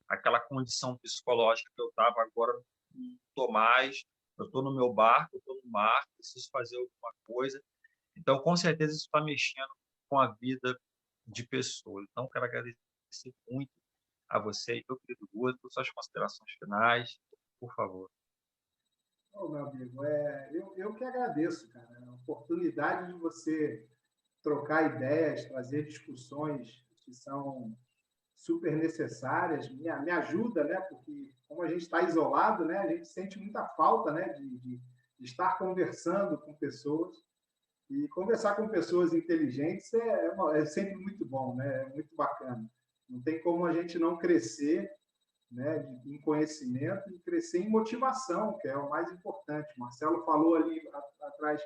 Aquela condição psicológica que eu estava agora, não estou mais. Eu estou no meu barco, eu estou no mar, preciso fazer alguma coisa. Então, com certeza, isso está mexendo com a vida de pessoas. Então, quero agradecer muito a você, meu querido Guto, suas considerações finais, por favor. Oh, meu amigo, eu que agradeço, cara, a oportunidade de você trocar ideias, trazer discussões que são super necessárias, me ajuda, né? Porque como a gente está isolado, né? A gente sente muita falta, né? De estar conversando com pessoas e conversar com pessoas inteligentes é sempre muito bom, né? É muito bacana. Não tem como a gente não crescer, né, em conhecimento e crescer em motivação, que é o mais importante. O Marcelo falou ali atrás,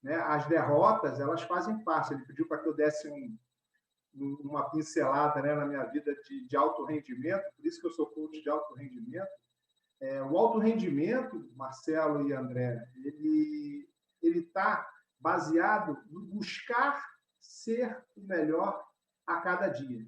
né, as derrotas, elas fazem parte. Ele pediu para que eu desse uma pincelada, né, na minha vida de alto rendimento, por isso que eu sou coach de alto rendimento. O alto rendimento, Marcelo e André, ele está baseado em buscar ser o melhor a cada dia.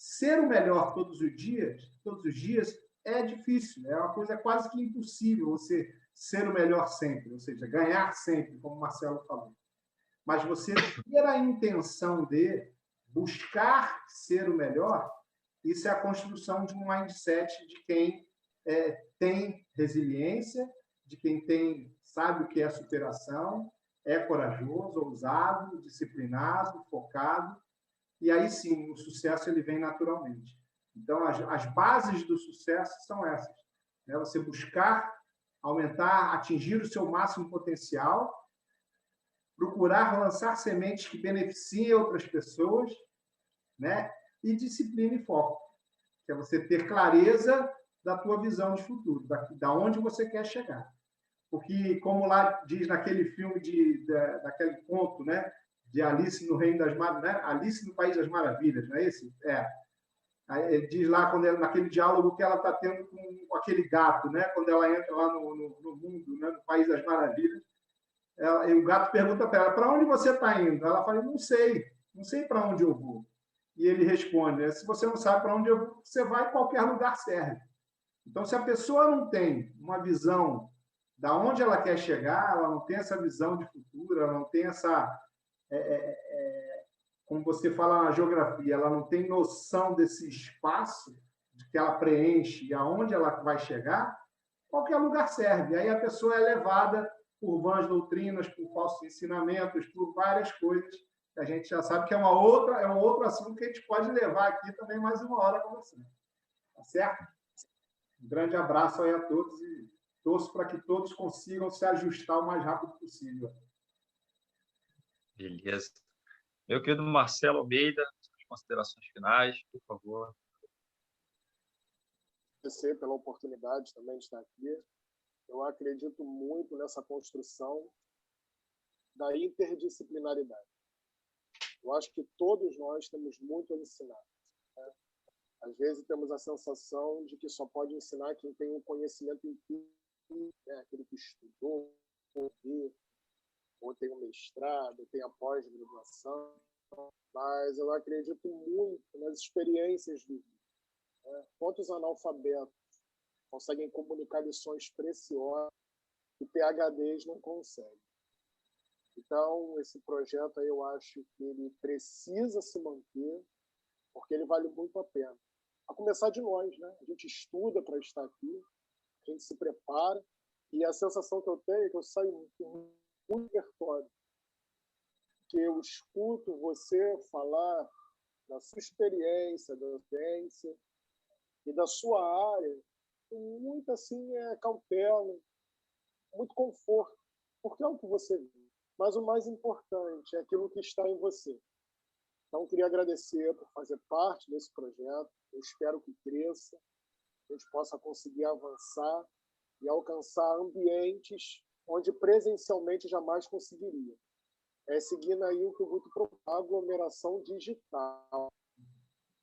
Ser o melhor todos os dias é difícil, é uma coisa quase que impossível você ser o melhor sempre, ou seja, ganhar sempre, como o Marcelo falou. Mas você ter a intenção de buscar ser o melhor, isso é a construção de um mindset de quem tem resiliência, de quem sabe o que é superação, é corajoso, ousado, disciplinado, focado. E aí sim, o sucesso ele vem naturalmente. Então, as bases do sucesso são essas, né? Você buscar aumentar, atingir o seu máximo potencial, procurar lançar sementes que beneficiem outras pessoas, né? E disciplina e foco, que é você ter clareza da tua visão de futuro, da onde você quer chegar. Porque, como lá diz naquele filme, daquele conto, né? De Alice no Reino das Maravilhas, né? Alice no País das Maravilhas, não é esse? Aí ele diz lá, naquele diálogo que ela está tendo com aquele gato, né? Quando ela entra lá no mundo, né? No País das Maravilhas, e o gato pergunta para ela, para onde você está indo? Ela fala, não sei para onde eu vou. E ele responde, né? Se você não sabe para onde eu vou, você vai, qualquer lugar serve. Então, se a pessoa não tem uma visão da onde ela quer chegar, ela não tem essa visão de futuro, ela não tem essa... como você fala na geografia, ela não tem noção desse espaço que ela preenche e aonde ela vai chegar, qualquer lugar serve. Aí a pessoa é levada por vãs doutrinas, por falsos ensinamentos, por várias coisas que a gente já sabe que é um outro assunto que a gente pode levar aqui também mais uma hora conversando. Tá certo? Um grande abraço aí a todos e torço para que todos consigam se ajustar o mais rápido possível. Beleza. Meu querido Marcelo Almeida, suas considerações finais, por favor. Agradecer pela oportunidade também de estar aqui. Eu acredito muito nessa construção da interdisciplinaridade. Eu acho que todos nós temos muito a ensinar, né? Às vezes temos a sensação de que só pode ensinar quem tem um conhecimento empírico, né? Aquele que estudou, ou tem um mestrado, ou tem a pós-graduação, mas eu acredito muito nas experiências de vida, né? Quantos analfabetos conseguem comunicar lições preciosas que PhDs não conseguem? Então, esse projeto aí eu acho que ele precisa se manter, porque ele vale muito a pena. A começar de nós, né? A gente estuda para estar aqui, a gente se prepara, E a sensação que eu tenho é que eu saio com muito repertório, que eu escuto você falar da sua experiência, da vivência e da sua área com muita assim, cautela, muito conforto, porque é o que você vive. Mas o mais importante é aquilo que está em você. Então, queria agradecer por fazer parte desse projeto. Eu espero que cresça, que a gente possa conseguir avançar e alcançar ambientes onde presencialmente jamais conseguiria. Seguindo aí o que o Guto propôs, aglomeração digital.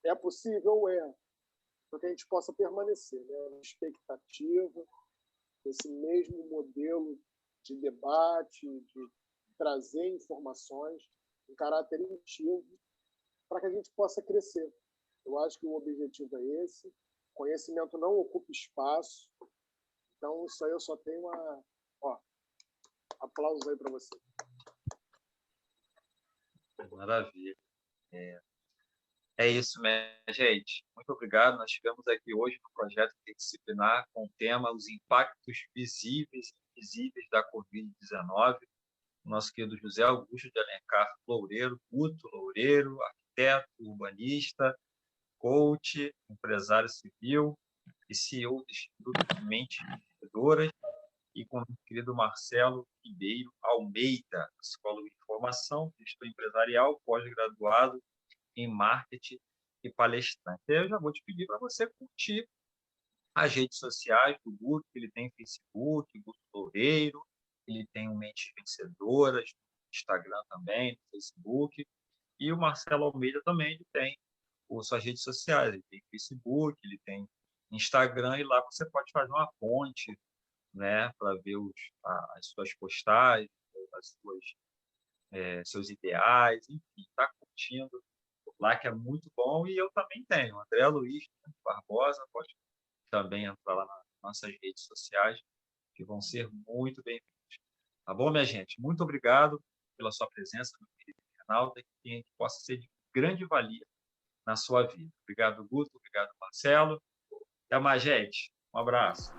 É possível? É. Para que a gente possa permanecer, né? Expectativa, esse mesmo modelo de debate, de trazer informações em caráter intuitivo, para que a gente possa crescer. Eu acho que o objetivo é esse. Conhecimento não ocupa espaço. Então, isso aí eu só tenho uma... aplausos aí para você. Maravilha. É isso, minha gente. Muito obrigado. Nós estivemos aqui hoje no projeto interdisciplinar com o tema Os Impactos Visíveis e Invisíveis da Covid-19. O nosso querido José Augusto de Alencar Loureiro, Guto Loureiro, arquiteto, urbanista, coach, empresário civil e CEO do Instituto Mentes Vencedoras, e com o querido Marcelo Ribeiro Almeida, psicólogo de formação, gestor empresarial, pós-graduado em marketing e palestrante. Eu já vou te pedir para você curtir as redes sociais do Guto, ele tem Facebook, Guto Loureiro, ele tem o Mentes Vencedoras, no Instagram também, no Facebook, e o Marcelo Almeida também, ele tem suas redes sociais, ele tem Facebook, ele tem Instagram, e lá você pode fazer uma ponte, né, para ver as suas postagens, seus ideais, enfim, está curtindo lá, que é muito bom. E eu também tenho, André Luiz Barbosa, pode também entrar lá nas nossas redes sociais, que vão ser muito bem-vindos. Tá bom, minha gente? Muito obrigado pela sua presença, meu querido internauta, que possa ser de grande valia na sua vida. Obrigado, Guto. Obrigado, Marcelo. Até mais, gente. Um abraço.